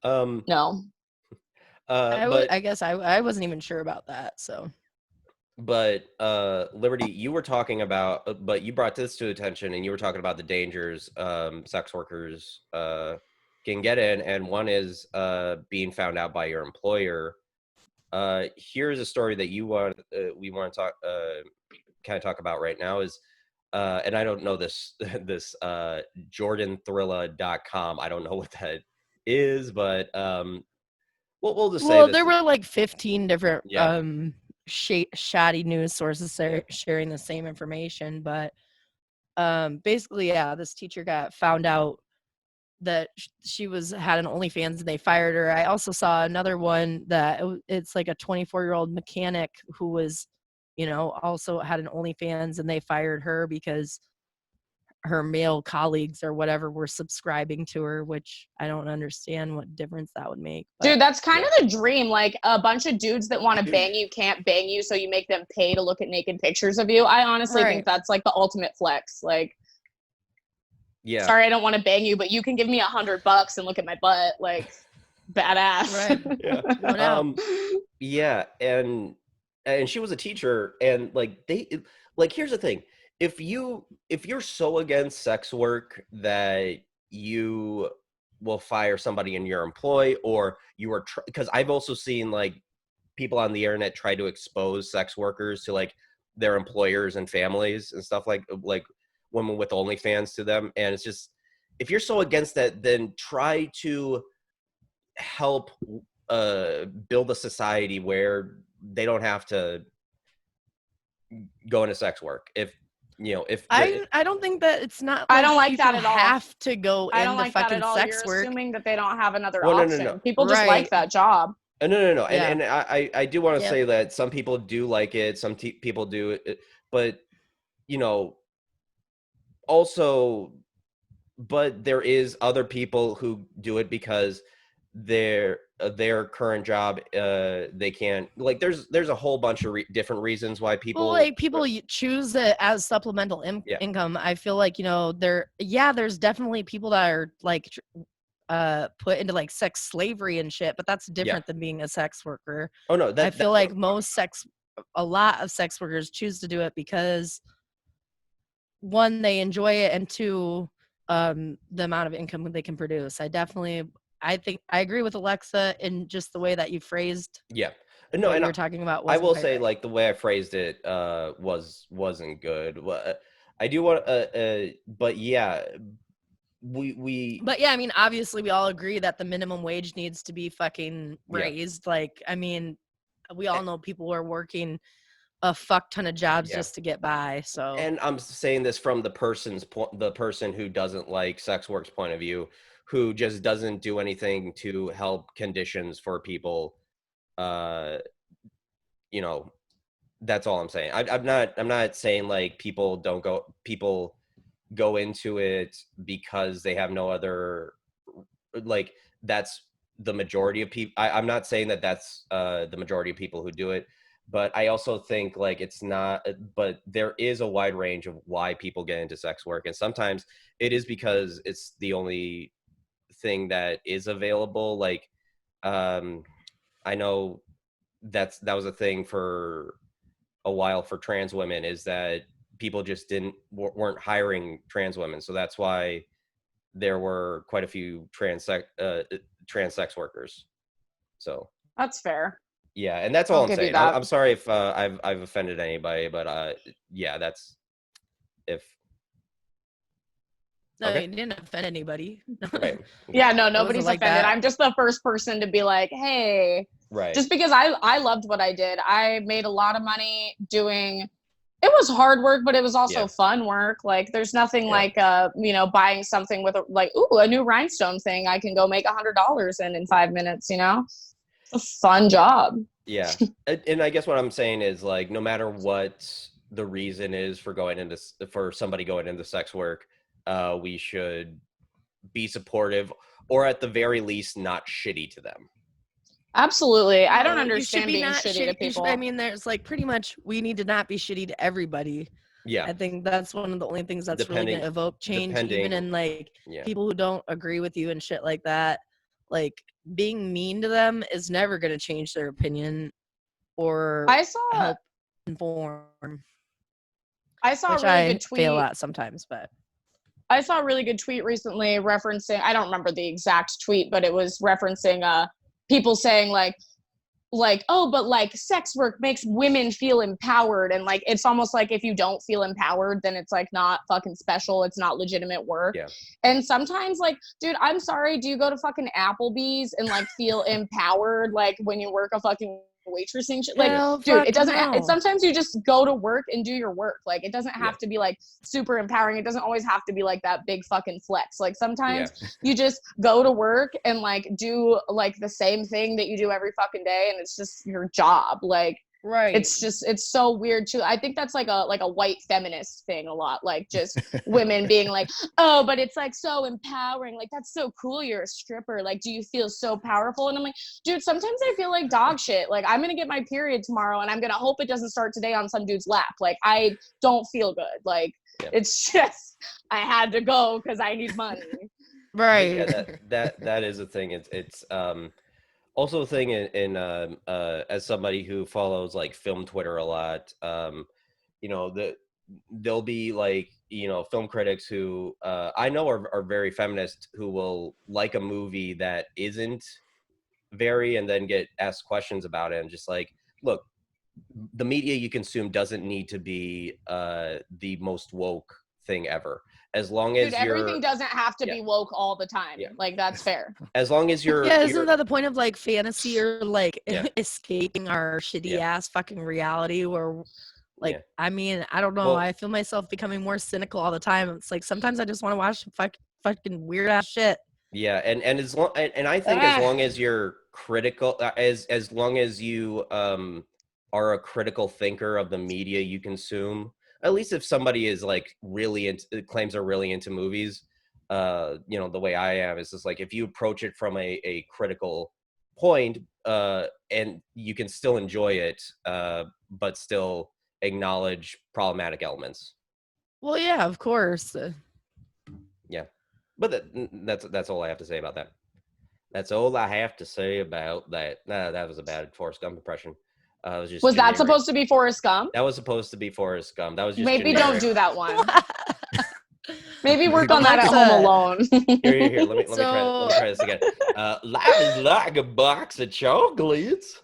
no. I guess I wasn't even sure about that. So. But Liberty, you were talking about, but you brought this to attention, and you were talking about the dangers sex workers can get in, and one is being found out by your employer. Here's a story that we want to talk about right now is and I don't know this JordanThrilla.com. I don't know what that is, but we'll just say there were like 15 different shoddy news sources sharing the same information, but basically this teacher got found out that she had an OnlyFans and they fired her. I also saw another one that it's like a 24-year-old mechanic who was also had an OnlyFans and they fired her because her male colleagues or whatever were subscribing to her, which I don't understand what difference that would make. But, dude, that's kind of the dream. Like, a bunch of dudes that want to bang you can't bang you, so you make them pay to look at naked pictures of you. I honestly think that's like the ultimate flex. Like, Yeah. Sorry, I don't want to bang you, but you can give me $100 and look at my butt, like badass. Right. Yeah. No doubt. Yeah, and she was a teacher, and like here's the thing. If you're so against sex work that you will fire somebody in your employ, or you are because I've also seen like people on the internet try to expose sex workers to like their employers and families and stuff, like women with OnlyFans to them, and it's just, if you're so against that, then try to help build a society where they don't have to go into sex work. If I don't think that it's not. I Like, don't like people that at all. have to go I don't into like that fucking at all. sex You're work. assuming that they don't have another Well, no, option. no. People just like Right. that job. No. Yeah. And I do want to Yep. say that some people do like it, some people do it, but also, but there is other people who do it because their current job, they can't, like, there's a whole bunch of different reasons why people, Well, like, people choose it as supplemental income. I feel like, there's definitely people that are like put into like sex slavery and shit, but that's different than being a sex worker. Oh no, I feel like a lot of sex workers choose to do it because, one, they enjoy it, and two, the amount of income they can produce. I think I agree with Alexa in just the way that you phrased. No, what and you were talking about. I will wasn't say, right. like, the way I phrased it wasn't good. I do want but yeah, we But yeah, I mean, obviously we all agree that the minimum wage needs to be fucking raised. Like, I mean, we all know people are working a fuck ton of jobs just to get by. So, and I'm saying this from the person who doesn't like sex work's point of view, who just doesn't do anything to help conditions for people. That's all I'm saying. I'm not saying like people go into it because they have no other, like, that's the majority of people. I'm not saying that that's the majority of people who do it, but I also think like it's not, but there is a wide range of why people get into sex work, and sometimes it is because it's the only thing that is available. Like, I know that was a thing for a while for trans women, is that people just weren't hiring trans women, so that's why there were quite a few trans sex workers. So that's fair. Yeah, and that's all I'll I'm give you saying. that. I'm sorry if I've offended anybody, but yeah, that's if. no, Okay. you didn't offend anybody. Right. Yeah, no, It wasn't nobody's like offended. that. I'm just the first person to be like, hey, Right. just because I loved what I did. I made a lot of money doing, it was hard work, but it was also fun work. Like, there's nothing like buying something with a new rhinestone thing I can go make $100 in 5 minutes. It's a fun job. Yeah. And I guess what I'm saying is, like, no matter what the reason is for somebody going into sex work, we should be supportive, or at the very least not shitty to them. Absolutely. I don't You understand should be being not shitty to people. I mean, there's like, pretty much, we need to not be shitty to everybody. Yeah. I think that's one of the only things that's really going to evoke change, even in like people who don't agree with you and shit like that. Like, being mean to them is never going to change their opinion or help inform. I saw which a really I good tweet. fail at sometimes, but I saw a really good tweet recently referencing, I don't remember the exact tweet, but it was referencing people saying like, oh, but like sex work makes women feel empowered, and like it's almost like if you don't feel empowered, then it's like not fucking special, it's not legitimate work. And sometimes, like, dude, I'm sorry, do you go to fucking Applebee's and like feel empowered like when you work a fucking waitressing shit? Like, dude, it doesn't sometimes you just go to work and do your work. Like, it doesn't have to be like super empowering. It doesn't always have to be like that big fucking flex. Like, sometimes you just go to work and like do like the same thing that you do every fucking day, and it's just your job. Like, Right. It's so weird too. I think that's like a white feminist thing a lot, like just women being like, oh, but it's like so empowering, like that's so cool, you're a stripper, like do you feel so powerful? And I'm like, dude, sometimes I feel like dog shit. Like I'm gonna get my period tomorrow and I'm gonna hope it doesn't start today on some dude's lap. Like I don't feel good. Like it's just I had to go because I need money. Right. Yeah, that is a thing. It's also a thing in as somebody who follows like film Twitter a lot. You know, there'll be like, you know, film critics who I know are very feminist, who will like a movie that isn't very, and then get asked questions about it, and just like, look, the media you consume doesn't need to be the most woke thing ever. As long as everything doesn't have to be woke all the time. Like that's fair. As long as you're isn't that the point of like fantasy, or like escaping our shitty ass fucking reality, where like I mean, I don't know, I feel myself becoming more cynical all the time. It's like sometimes I just want to watch fucking weird ass shit. Yeah, and as long, and I think as long as you're critical, as long as you are a critical thinker of the media you consume, at least if somebody is like really into, claims are really into movies, you know, the way I am, is just like, if you approach it from a critical point, and you can still enjoy it, but still acknowledge problematic elements. Well, yeah, of course. Yeah, but that's all I have to say about that. That's all I have to say about that. Nah, that was a bad Forrest Gump impression. Was that supposed to be Forrest Gump? That was supposed to be Forrest Gump. That was just maybe generic. Don't do that one. Maybe work on that at home alone. Here. Let me try this again. Life is like a box of chocolates.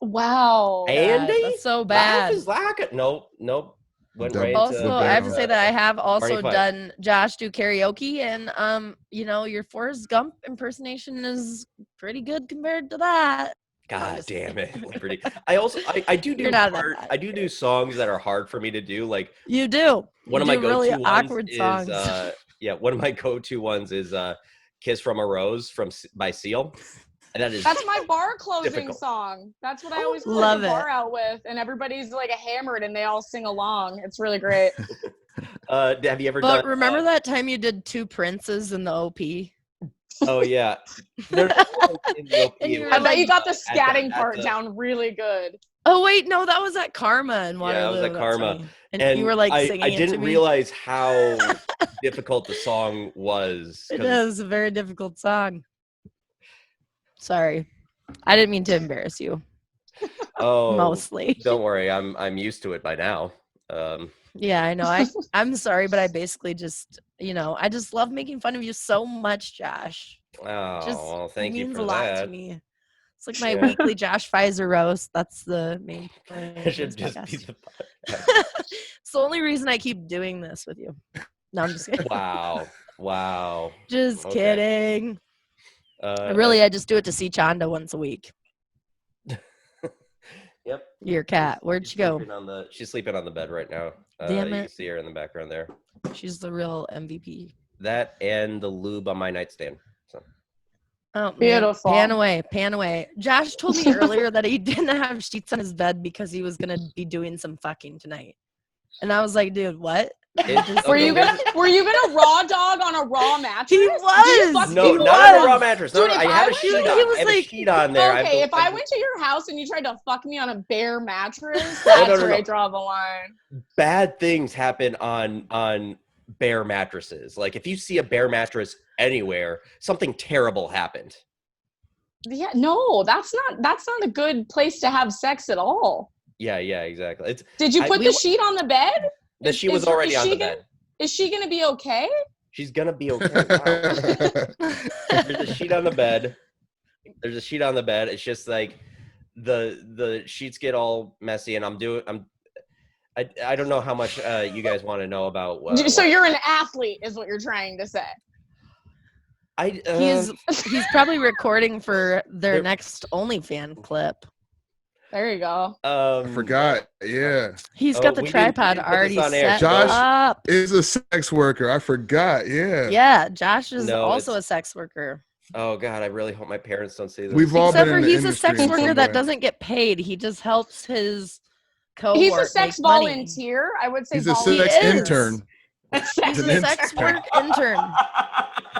Wow, Andy, that's so bad. Life is like a nope. Went right also, into, I have to say that I have also Barney done Josh do karaoke, and you know, your Forrest Gump impersonation is pretty good compared to that. God damn it, Liberty. I also I do songs that are hard for me to do. Like you do. One of my go-to really ones awkward is songs. one of my go-to ones is "Kiss from a Rose" by Seal, and that's my bar closing song. That's what I always close the bar out with, and everybody's like hammered and they all sing along. It's really great. Have you ever done? But remember that time you did two princes in the OP? Oh yeah. I bet you got the scatting part down really good. Oh wait, no, that was at Karma in Waterloo. Yeah, I was at Karma, and you were like singing. I didn't realize how difficult the song was. It is a very difficult song. Sorry, I didn't mean to embarrass you. Oh, mostly. Don't worry, I'm used to it by now. Yeah, I know. I'm sorry, but I basically just, you know, I just love making fun of you so much, Josh. Oh, thank you for that. It means a lot to me. It's like my weekly Josh Pfizer roast. That's the main point. It should just be the It's the only reason I keep doing this with you. No, I'm just kidding. Wow. Just kidding. I just do it to see Chanda once a week. Yep. Your cat. Where'd she go? She's sleeping on the bed right now. Damn it. You can see her in the background there. She's the real MVP. That and the lube on my nightstand. So. Oh, beautiful. Man. Pan away. Josh told me earlier that he didn't have sheets on his bed because he was gonna be doing some fucking tonight. And I was like, dude, what? Were you gonna raw dog on a raw mattress? He was. No, not on a raw mattress. No, I have a sheet on. I have a sheet on there. Okay, if I went to your house and you tried to fuck me on a bare mattress, that's where I draw the line. Bad things happen on bare mattresses. Like if you see a bare mattress anywhere, something terrible happened. Yeah, no, that's not a good place to have sex at all. Yeah, exactly. Did you put the sheet on the bed? The sheet was already on the bed. Is she gonna be okay? She's gonna be okay. Wow. There's a sheet on the bed. It's just like the sheets get all messy, and I don't know how much you guys want to know about. So you're an athlete, is what you're trying to say. He's probably recording for their next OnlyFans clip. There you go. I forgot. Yeah. He's got the tripod already set Josh up. is a sex worker. I forgot. Yeah. Yeah. Josh is also a sex worker. Oh God, I really hope my parents don't see this. We've all Except been for in the he's a industry sex in worker some that way. doesn't get paid. He just helps his cohort He's a sex make money. volunteer. I would say He's a volunteer. sex He is. intern. He's an a sex intern. work intern.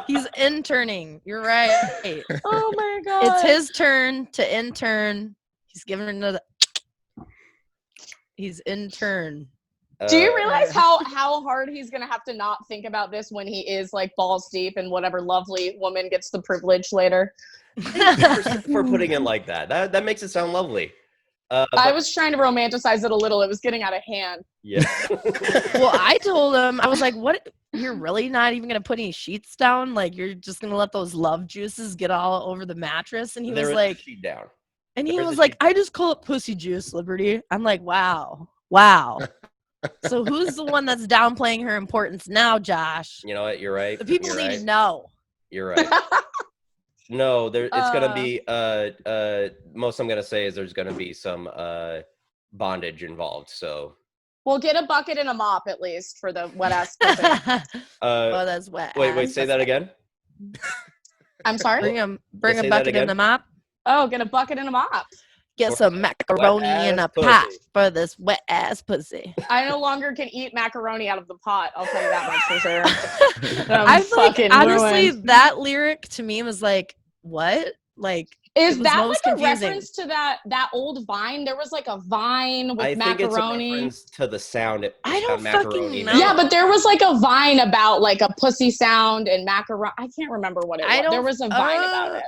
He's interning. You're right. Oh my god. It's his turn to intern. He's giving another. He's intern. Do you realize how hard he's gonna have to not think about this when he is like balls deep and whatever lovely woman gets the privilege later? for putting it like that? That makes it sound lovely. I was trying to romanticize it a little. It was getting out of hand. Yeah. Well, I told him, I was like, what? You're really not even going to put any sheets down? Like, you're just going to let those love juices get all over the mattress? And he was like, sheet down. And he There is was a like, sheet I just call it pussy juice, Liberty. I'm like, wow. Wow. So who's the one that's downplaying her importance now, Josh? You know what? You're right. The people You're need right. to know. You're right. No, it's gonna be most I'm gonna say is there's gonna be some bondage involved. So We'll get a bucket and a mop at least for the wet ass pussy. Oh, that's wet. wait, say that again. I'm sorry? Bring a Say that bucket and again? a mop. Oh, get a bucket and a mop. Get some macaroni in a Wet-ass pot pussy. for this wet ass pussy. I no longer can eat macaroni out of the pot. I'll tell you that much for sure. I feel like, fucking honestly, ruined. that lyric to me was like, what? Like, Is it was that most like a confusing. reference to that old Vine? There was like a Vine with I think it's a macaroni. reference to the sound. I don't macaroni fucking know. makes. Yeah, but there was like a Vine about like a pussy sound and macaroni. I can't remember what it was. There was a Vine about it.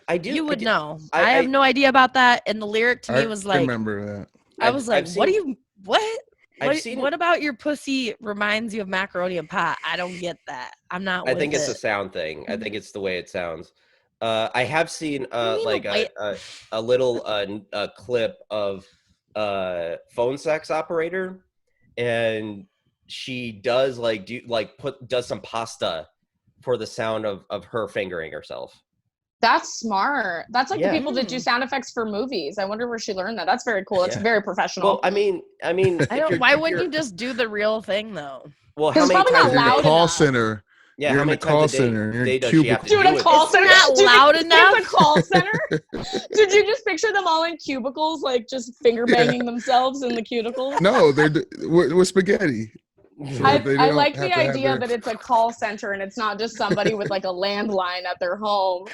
I do. You would know. I I have no idea about that. And the lyric to me was like, remember that. I was like, I've what do seen- you, what? I've seen- What about your pussy reminds you of macaroni and pot? I don't get that. I'm not I with think it's it. a sound thing. I think it's the way it sounds. I have seen like a little clip of phone sex operator, and she does does some pasta for the sound of her fingering herself. That's smart. That's like Yeah. the people that do sound effects for movies. I wonder where she learned that. That's very cool. That's Yeah. very professional. Well, I mean, I don't. Why wouldn't you just do the real thing though? Well, how It's many probably not times a You're in loud the call enough. center. Yeah, You're how in many the call times a day, center. You're in does she have to cubicle. Dude, do a it? call It's center? not Dude, loud it's enough. a call center? Did you just picture them all in cubicles, like just finger banging themselves in the cuticles? No, they're with spaghetti. So I they I don't like have the to have idea their- that it's a call center and it's not just somebody with like a landline at their home.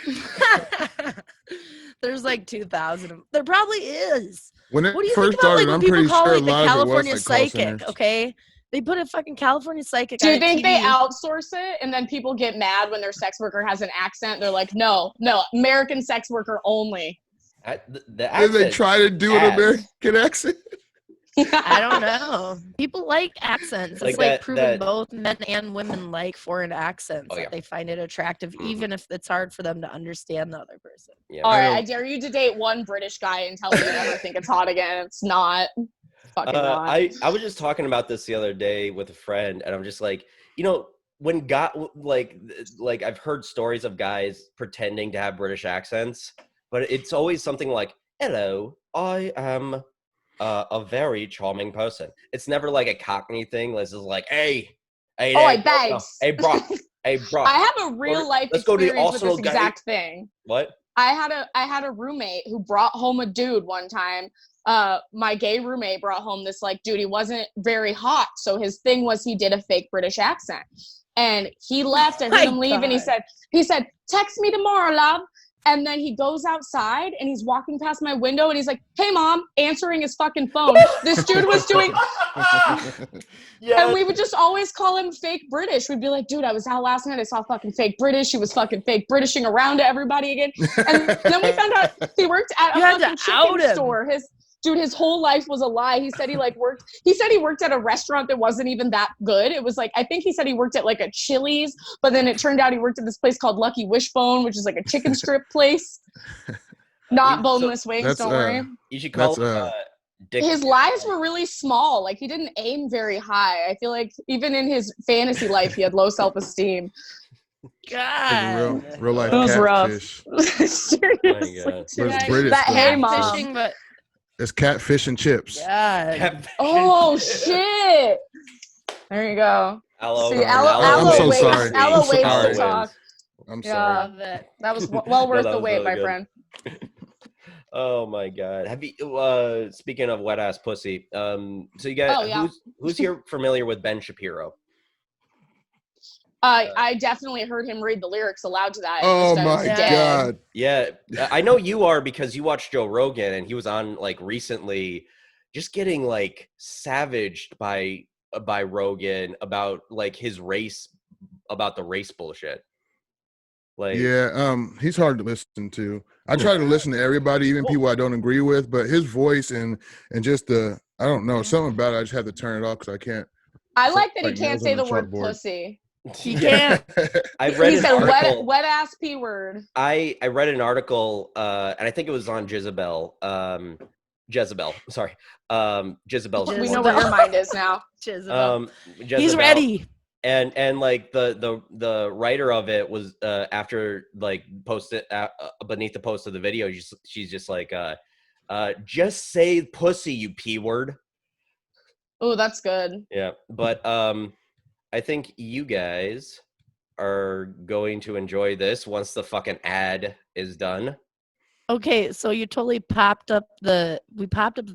There's like 2,000 of them. There probably is. When it What do you first think about started, like when I'm people pretty call sure a like the lot of it was California like call psychic? centers. Okay, they put a fucking California psychic. Do on you a think TV. they outsource it and then people get mad when their sex worker has an accent? They're like, no, American sex worker only. The Did they accent try to do an ass. American accent? I don't know. People like accents. Like It's like that- proven that- both men and women like foreign accents. Oh, that yeah. They find it attractive, even if it's hard for them to understand the other person. Yeah. All right, know. I dare you to date one British guy and tell me you never think it's hot again. It's not. Fucking not. I was just talking about this the other day with a friend, and I'm just like, you know, when like I've heard stories of guys pretending to have British accents, but it's always something like, "Hello, I am a very charming person." It's never like a Cockney thing. It's just like, "Hey, Oh, there, I bro. begs. Hey, bro, hey, bro." I have a real life let's go to the experience with this Arsenal game. exact thing. What? I had a roommate who brought home a dude one time. My gay roommate brought home this like dude. He wasn't very hot, so his thing was he did a fake British accent. And he left. I heard him leave, and he said, "Text me tomorrow, love." And then he goes outside, and he's walking past my window, and he's like, "Hey, mom," answering his fucking phone. This dude was doing. And we would just always call him fake British. We'd be like, "Dude, I was out last night. I saw fucking fake British. He was fucking fake Britishing around to everybody again." And then we found out he worked at a You had to fucking out chicken him. store. His whole life was a lie. He said he worked at a restaurant that wasn't even that good. It was like, I think he said he worked at like a Chili's, but then it turned out he worked at this place called Lucky Wishbone, which is like a chicken strip place. Not boneless wings, don't worry. You should call Dick. His lies were really small. Like he didn't aim very high. I feel like even in his fantasy life, he had low self-esteem. God. Real life That was rough. catfish. Seriously. God. But it's British. That though. hey mom. Fishing, but It's catfish and chips. God. Oh shit! There you go. Aloe, See, Aloe I'm so wins. sorry. Aloe I'm waits sorry. to talk. I'm sorry. Love it. That was well worth that the was wait, really my good. friend. Oh my god. Have you speaking of wet ass pussy, so you guys Oh, yeah. who's here familiar with Ben Shapiro? I definitely heard him read the lyrics aloud to that. And Oh wished I was my dead. God. Yeah, I know you are because you watched Joe Rogan and he was on like recently just getting like savaged by Rogan about like his race, about the race bullshit. Like Yeah, he's hard to listen to. I try to listen to everybody, even people I don't agree with, but his voice and just I don't know, something about it, I just have to turn it off because I can't. I like that he like can't nails say on the the word chalkboard. pussy. He can't. I read He an said article. wet ass P word. I read an article, and I think it was on Jezebel. Sorry, Jezebel's We Jezebel. know where your mind is now. Jezebel. Jezebel. He's ready. And like the writer of it was after like posted beneath the post of the video, she's just like just say pussy, you P word. Oh, that's good. Yeah, but I think you guys are going to enjoy this once the fucking ad is done. Okay, so you totally popped up the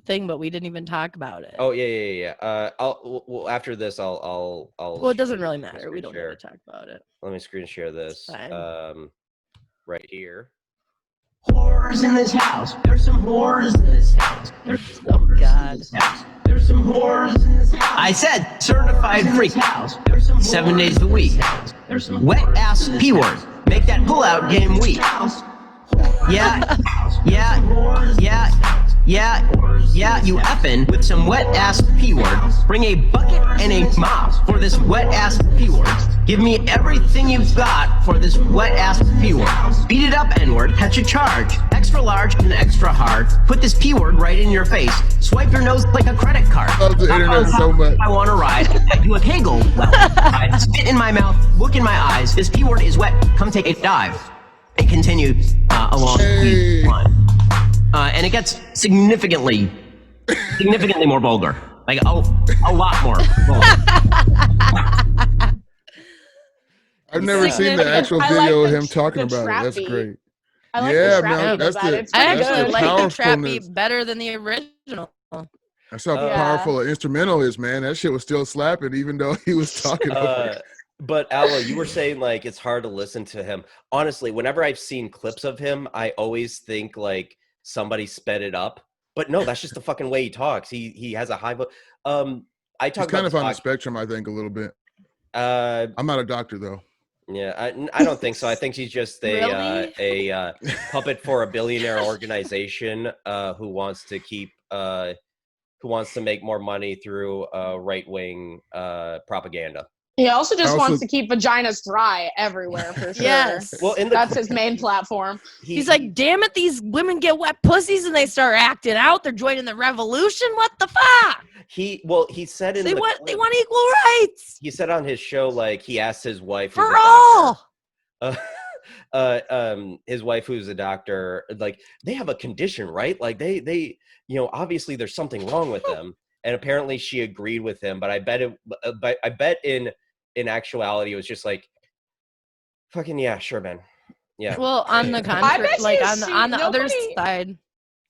thing, but we didn't even talk about it. Oh yeah. Well, after this, I'll. Well, it doesn't really screen matter. We don't need share. to talk about it. Let me screen share this. Fine. Right here. Whores in this house. There's some whores in this house. There's some Oh whores God. in this house. There's some whores in this house. I said certified freak house. 7 days a week. Wet ass P word. Make that pull out game weak. Yeah, you effing with some wet ass P word. Bring a bucket and a mop for this wet ass P word. Give me everything you've got for this wet ass P word. Beat it up, N word, catch a charge. Extra large and extra hard. Put this P word right in your face. Swipe your nose like a credit card. I love the internet so much. I want to ride. Do a kegel. Well, ride. Spit in my mouth. Look in my eyes. This P word is wet. Come take a dive. And continue along the line. And it gets significantly more vulgar. Like, a lot more vulgar. I've never seen the actual I video like of the him talking the about trap it. That's beat. great. I like Yeah, the trap man, beat of that's that. the- It's I pretty that's the actually good. like the trap powerfulness. beat better than the original. That's how Yeah. powerful an instrumental is, man. That shit was still slapping, even though he was talking over it. But Allo, you were saying like it's hard to listen to him. Honestly, whenever I've seen clips of him, I always think like somebody sped it up. But no, that's just the fucking way he talks. He has a high voice. I talk He's kind about of on the spectrum, I think, a little bit. I'm not a doctor, though. Yeah, I don't think so. I think he's just Really? a puppet for a billionaire organization who wants to keep who wants to make more money through right wing propaganda. He also just Also- wants to keep vaginas dry everywhere for sure. Yes. Well, in the That's his main platform. He's like, damn it, these women get wet pussies and they start acting out. They're joining the revolution. What the fuck? he said in They the want clip, equal rights he said on his show, like he asked his wife who's for a all. doctor, his wife who's a doctor, like they have a condition, right? Like they obviously there's something wrong with them, and apparently she agreed with him. But I bet in actuality it was just like, fucking yeah, sure, man, yeah. Well, on the I contrary, bet like you on the other nobody- side.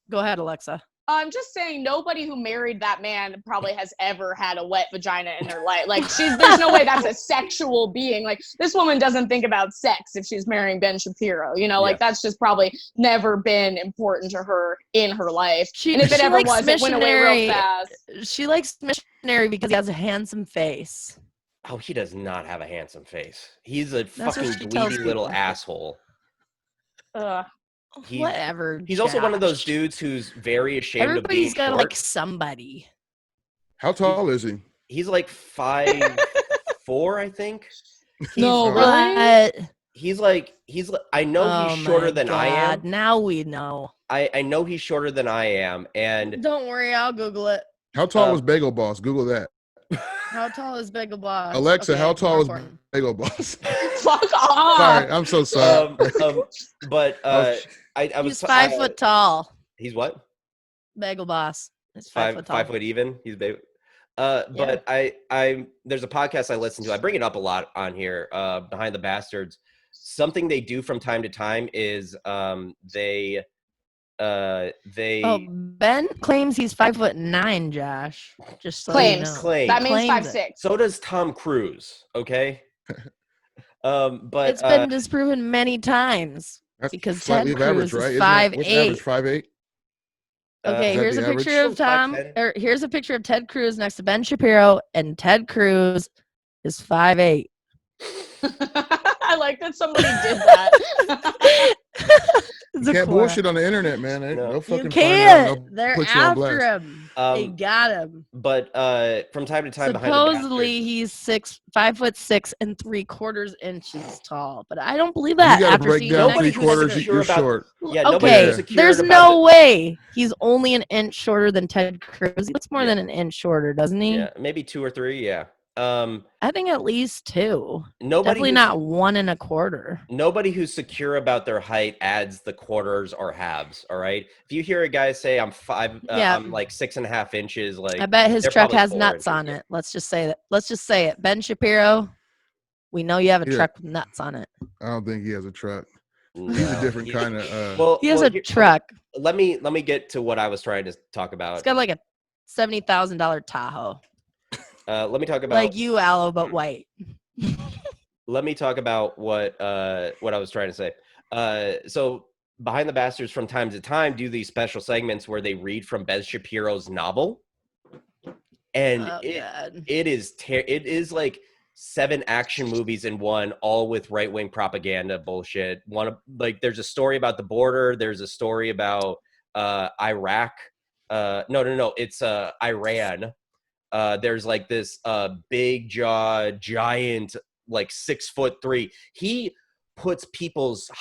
Go ahead, Alexa. I'm just saying nobody who married that man probably has ever had a wet vagina in their life. Like there's no way that's a sexual being. Like this woman doesn't think about sex if she's marrying Ben Shapiro. Like that's just probably never been important to her in her life. And if it ever was, it went away real fast. She likes missionary because he has a handsome face. Oh, he does not have a handsome face. He's a That's what fucking she tells bleedy little people. asshole. Whatever. He's also one of those Josh. dudes who's very ashamed of being Everybody's got short. like somebody. How tall is he? He's like 5'4", I think. No, What? He's like I know he's shorter than I am. Now we know. I know he's shorter than I am, and Don't worry, I'll Google it. How tall was Bagel Boss? Google that. How tall is Bagel Boss? Alexa, Okay, how tall more is important. Bagel Boss? Fuck off. Sorry, I'm so sorry. but I was He's 5 foot tall. He's what? Bagel Boss. He's 5 foot tall. 5 foot even. He's baby. But I there's a podcast I listen to. I bring it up a lot on here. Behind the Bastards. something they do from time to time is they Oh, Ben claims he's 5'9", Josh. Just so you know. claims. That means Claims 5'6". So does Tom Cruise. Okay. But it's been disproven many times That's because slightly Ted above average, Cruz right? is Isn't that, what's the average? 5'8". 5'8"? Okay, Is that here's the a picture average? of Tom. 5'10"? Or here's a picture of Ted Cruz next to Ben Shapiro, and Ted Cruz is 5'8". I like that somebody did that. You can't bullshit on the internet, man. No. They'll fucking You find out. can't. And they'll They're put you on after blast. him. They got him. But from time to time, Supposedly he's 5'6" and 3/4 inches tall, but I don't believe You that. gotta After break seeing down that 3/4. picture. You're short. Yeah, nobody okay, who's secured there's about no way he's only an inch shorter than Ted Cruz. He looks more than an inch shorter, doesn't he? Yeah, maybe 2 or 3. Yeah. I think at least 2. Nobody Definitely who's- not 1 1/4. Nobody who's secure about their height adds the quarters or halves. All right. If you hear a guy say I'm I'm like 6.5 inches, like I bet his they're truck probably has 4 nuts inches, on yeah. it. Let's just say that. Let's just say it. Ben Shapiro, we know you have a Yeah. truck with nuts on it. I don't think he has a truck. No, He's a different kind of. Well, He has a truck. Let me get to what I was trying to talk about. It's got like a $70,000 Tahoe. Let me talk about Like you, Aloe, but white. let me talk about what I was trying to say. So Behind the Bastards from time to time do these special segments where they read from Ben Shapiro's novel, and it is like 7 action movies in one, all with right-wing propaganda bullshit. There's a story about the border. There's a story about Iraq. No, it's Iran. There's like this big jaw giant, like 6'3". He puts people's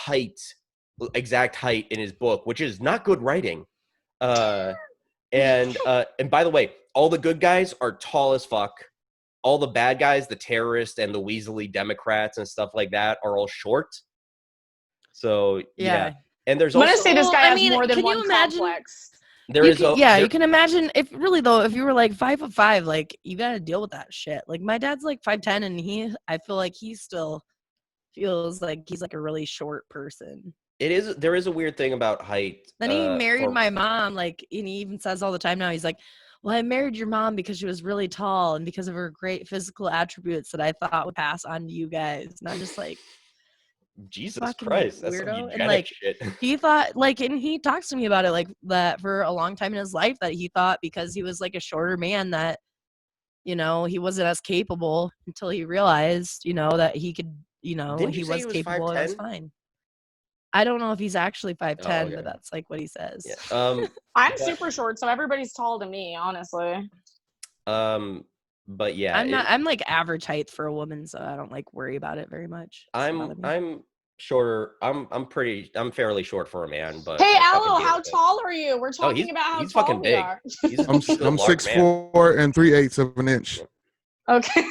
exact height in his book, which is not good writing. And by the way, all the good guys are tall as fuck. All the bad guys, the terrorists and the weaselly Democrats and stuff like that, are all short. So yeah. And there's I'm also gonna say this guy has mean, more than can you one imagine- complex. You can imagine if you were like 5'5", like you gotta deal with that shit. Like my dad's like 5'10", and I feel like he still feels like he's like a really short person. There is a weird thing about height. Then he married my mom, like, and he even says all the time now, he's like, well, I married your mom because she was really tall and because of her great physical attributes that I thought would pass on to you guys. And I'm just like, Jesus fucking Christ, that's some weirdo. eugenic And like shit. he thought, like, and he talks to me about it like that for a long time in his life, that he thought because he was like a shorter man that, you know, he wasn't as capable until he realized, you know, that he could, you know, Didn't he you say was he was capable and it was 5'10"? fine. I don't know if he's actually 5'10", okay. but that's like what he says. Yeah. I'm super short, so everybody's tall to me, honestly. But yeah, I'm like average height for a woman, so I don't like worry about it very much. I'm shorter. I'm fairly short for a man, but Hey, I fucking Aloe, deal how with it. tall are you? We're talking about how he's tall fucking we big. are. I'm He's a I'm large 6'4" and 3/8 of an inch. Okay.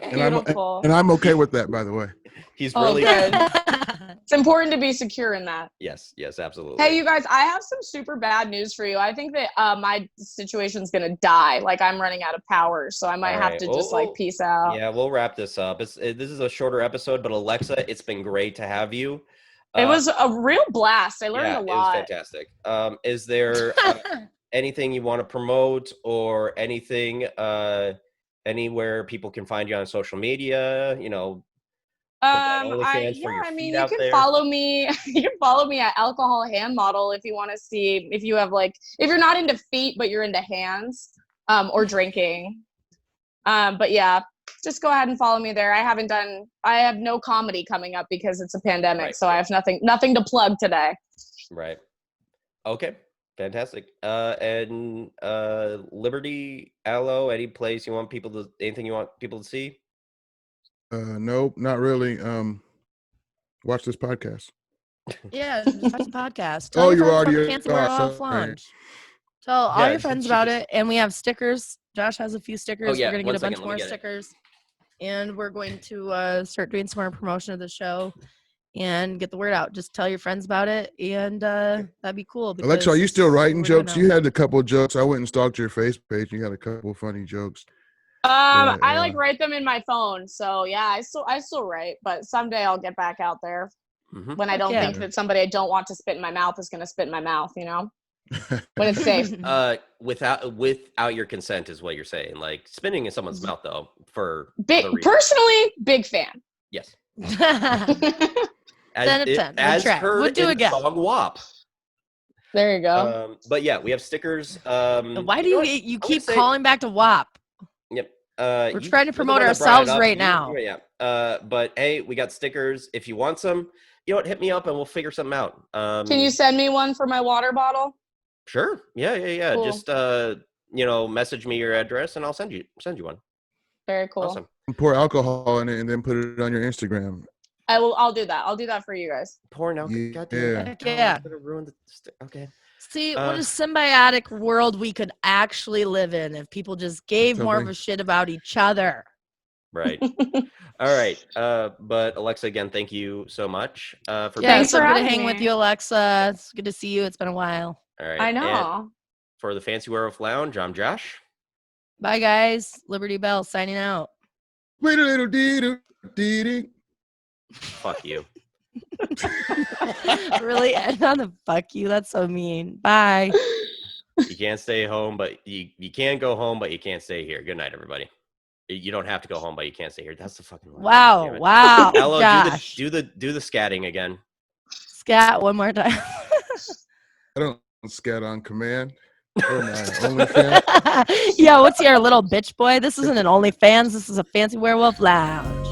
And I'm okay with that, by the way. He's Oh, really good. It's important to be secure in that. Yes, absolutely. Hey, you guys, I have some super bad news for you. I think that my situation's gonna die. Like I'm running out of power, so I might have to just like peace out. Yeah, we'll wrap this up. This is a shorter episode, but Alexa, it's been great to have you. It was a real blast. I learned a lot. It was fantastic. Is there anything you want to promote or anything anywhere people can find you on social media? You know, you can follow me. You can follow me at Alcohol Hand Model if you want to see if you have like if you're not into feet but you're into hands or drinking. But yeah, just go ahead and follow me there. I have no comedy coming up because it's a pandemic, so I have nothing to plug today. Right. Okay. Fantastic. And Liberty, Aloe, anything you want people to see? Nope, not really. Watch this podcast. Yeah, just watch the podcast. Oh, you friends about already the Cancel World are. Off Launch. Tell all your friends about it, and we have stickers. Josh has a few stickers. Oh, yeah. We're gonna get a bunch more Let me get it. stickers, and we're going to start doing some more promotion of the show and get the word out. Just tell your friends about it, and that'd be cool. Alexa, are you still writing we're jokes? gonna- You had a couple of jokes. I went and stalked your face page. You had a couple of funny jokes. I like write them in my phone. So yeah, I still write, but someday I'll get back out there when I don't think that somebody I don't want to spit in my mouth is going to spit in my mouth, you know, when it's safe. Without your consent is what you're saying. Like spitting in someone's mouth though, for personally, big fan. Yes. 10 of 10. As try. heard We'll do in again. song WAP. There you go. But yeah, we have stickers. Why do you keep calling back to WAP? Yep. We're trying to promote ourselves right now. Yeah. But hey, we got stickers. If you want some, you know what? Hit me up and we'll figure something out. Can you send me one for my water bottle? Sure. Yeah. Cool. Just message me your address and I'll send you one. Very cool. Awesome. Pour alcohol in it and then put it on your Instagram. I'll do that. I'll do that for you guys. Pouring alcohol. Yeah. Okay. See, what a symbiotic world we could actually live in if people just gave more of a shit about each other. Right. All right. But Alexa, again, thank you so much for Thanks for good to hang with you, Alexa. It's good to see you. It's been a while. All right. I know. And for the Fancy Werewolf Lounge, I'm Josh. Bye, guys. Liberty Bell signing out. Wait a little dee. Fuck you. Really? End on the fuck you? That's so mean. Bye. You can't stay home, but you can go home, but you can't stay here. Good night, everybody. You don't have to go home, but you can't stay here. That's the fucking line. Wow. Ella, Josh. do the scatting again. Scat one more time. I don't scat on command. Oh my OnlyFans. Yeah, what's your little bitch boy? This isn't an OnlyFans. This is a Fancy Werewolf Lounge.